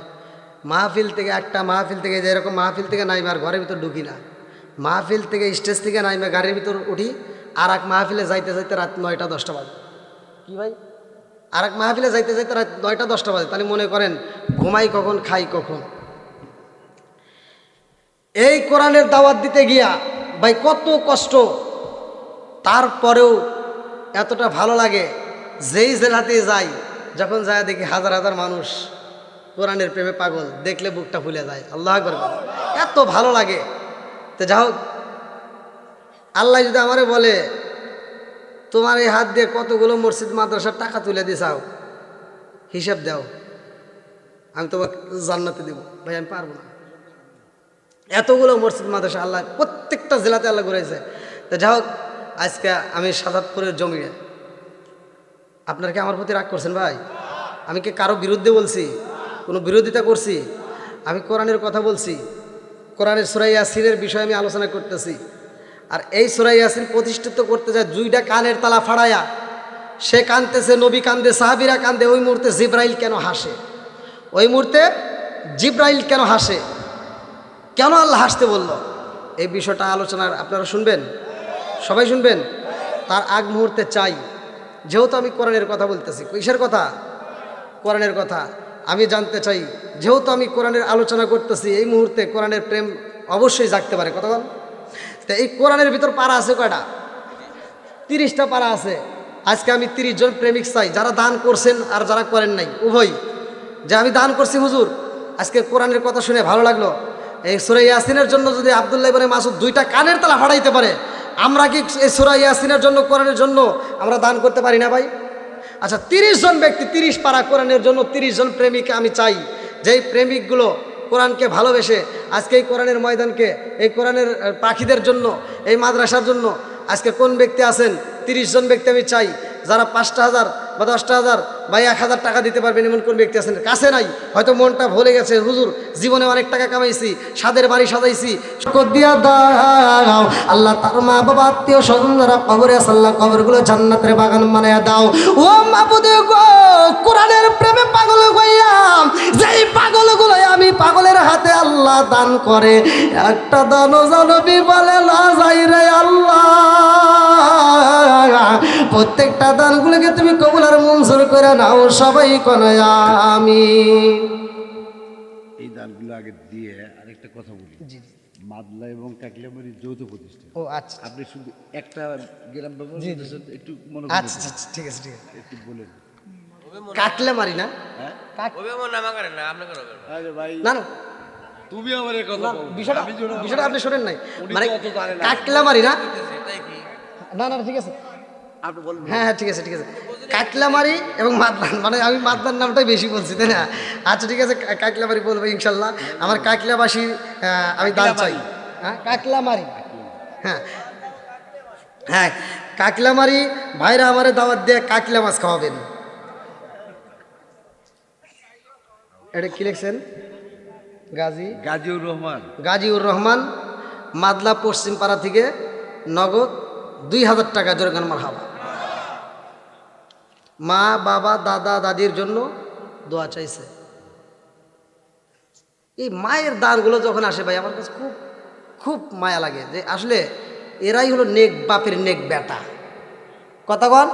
মাহফিল থেকে একটা মাহফিল থেকে যেরকম মাহফিল থেকে নাইমে আর ঘরের ভিতর ঢুকি না মাহফিল থেকে স্টেজ থেকে নাইমে গাড়ির ভিতর উঠি আর এক মাহফিলে যাইতে যাইতে রাত 9টা 10টা বাজে কি ভাই আর এক মাহফিলে যাইতে যাইতে রাত 9টা 10টা বাজে তাহলে মনে করেন ঘুমাই কখন খাই কখন এই কোরআনের দাওয়াত দিতে গিয়া ভাই কত কষ্ট তারপরেও এতটা ভালো লাগে যেই জেলাতে যাই যখন যায় দেখি হাজার হাজার মানুষ কোরআনের প্রেমে পাগল দেখলে বুকটা ফুলে যায় আল্লাহ আকবার এত ভালো লাগে তো যাই হোক আল্লাহ যদি আমারে বলে তোমার এই হাত দিয়ে কতগুলো মসজিদ মাদ্রাসার টাকা তুলে দিছাও হিসাব দাও আমি তোমাকে জান্নাতে দেব ভাই আমি পারবো না এতগুলো মসজিদ মাদ্রাসা আল্লাহ প্রত্যেকটা জেলাতে আল্লাহ ঘুরেছে তো যাই হোক আজকে আমি সাদাতপুরের জমিনে আপনারা কি আমার প্রতি রাগ করছেন ভাই আমি কি কারো বিরুদ্ধে বলছি কোনো বিরোধিতা করছি আমি কোরআনের কথা বলছি কোরআনের সূরা ইয়াসিনের বিষয়ে আমি আলোচনা করতেছি আর এই সূরা ইয়াসিন প্রতিষ্ঠিত করতে যায় দুইটা কানের তালা ফাড়ায়া সে কাঁদতেছে নবী কান্দে সাহাবীরা কান্দে ওই মুহূর্তে জিব্রাইল কেন হাসে ওই মুহূর্তে জিব্রাইল কেন হাসে কেন আল্লাহ হাসতে বলল এই বিষয়টা আলোচনার আপনারা শুনবেন সবাই শুনবেন তার আগ মুহূর্তে চাই যেহেতু আমি কোরআনের কথা বলতেছি কিসের কথা কোরআনের কথা আমি জানতে চাই যেহেতু আমি কোরআনের আলোচনা করতেছি এই মুহূর্তে কোরআনের প্রেম অবশ্যই জাগতে পারে কথা বল তা এই কোরআনের ভিতর পারা আছে কয়টা 30টা পারা আছে আজকে আমি 30 জন প্রেমিক চাই যারা দান করছেন আর যারা করেন নাই উভয় যে আমি দান করছি হুজুর আজকে কোরআনের কথা শুনে ভালো লাগলো এই সূরা ইয়াসিনের জন্য যদি আব্দুল্লাহ ইবনে মাসউদ দুইটা কানের তালা ফাড়াইতে পারে আমরা কি এই সূরা ইয়াসিনের জন্য কোরআনের জন্য আমরা দান করতে পারি না ভাই আচ্ছা 30 জন ব্যক্তি 30 পারা কোরআনের জন্য 30 জন প্রেমিককে আমি চাই যেই প্রেমিকগুলো কোরআনকে ভালোবেসে আজকে এই কোরআনের ময়দানকে এই কোরআনের পাখিদের জন্য এই মাদ্রাসার জন্য আজকে কোন ব্যক্তি আছেন 30 জন ব্যক্তি আমি চাই যারা 5,000 বা 10,000 বা 1,000 টাকা দিতে পারবেন এমন কোন ব্যক্তি আছেন কাছে নাই হয়তো মনটা ভুলে গেছে হুজুর জীবনে অনেক টাকা কামাইছি সাদের বাড়ি সাজাইছি শকর দিয়া দাও আল্লাহ তার মা বাবা আত্মীয় স্বজন যারা কবরে আছে আল্লাহ কবরগুলো জান্নাতের বাগান বানায়া দাও ও মাবুদ গো কোরআনের প্রেমে পাগল হইয়া যেই পাগলগুলো আমি পাগলের হাতে আল্লাহ দান করে একটা দানও জানবি বলে না যাই রে আল্লাহ প্রত্যেকটা দানগুলোকে তুমি কবুল আর মঞ্জুর করে নাও সবাই কোন আমিন এই দানগুলো আগে দিয়ে আরেকটা কথা বলি জি মাদলা এবং কাকলিয়ামারি যৌথ প্রতিষ্ঠান ও আচ্ছা আপনি শুধু একটা গ্রাম ব্যবহার করতেছেন একটু মনে আচ্ছা আচ্ছা ঠিক আছে একটু বলেন কাটলে মারি না হ্যাঁ কাট আরে ভাই না না তুমি আমার এই কথা না, বলো। বিষয়টা আমি যেন- বিষয়টা আপনি শোনেন নাই, উনি মানে তো অত জানে না। কাটলামারি না, না না ঠিক আছে, আপনি বলেন। হ্যাঁ হ্যাঁ ঠিক আছে ঠিক আছে, কাটলামারি এবং মাদলান, মানে আমি মাদলান নামটাই বেশি বলছি তাই না? আচ্ছা ঠিক আছে, কাটলামারি বলবো ইনশাল্লাহ। আমার কাকলাবাসী আমি দান চাই। হ্যাঁ কাকলামারি, হ্যাঁ হ্যাঁ কাকলামারি ভাইরা আমারে দাওয়াত দিয়ে কাকলা মাছ খাওয়াবেন। এটা কি লিখছেন? গাজীউর রহমান। গাজীউর রহমান, মাদলা পশ্চিম পাড়া থেকে, নগদ 2000 টাকা, জোরগান মারহাবা। মা বাবা দাদা দাদির জন্য দোয়া চাইছে। এই মায়ের দানগুলো যখন আসে ভাই আমার কাছে খুব খুব মায়া লাগে, যে আসলে এরাই হলো নেক বাপের নেক বেটা। কথা বল।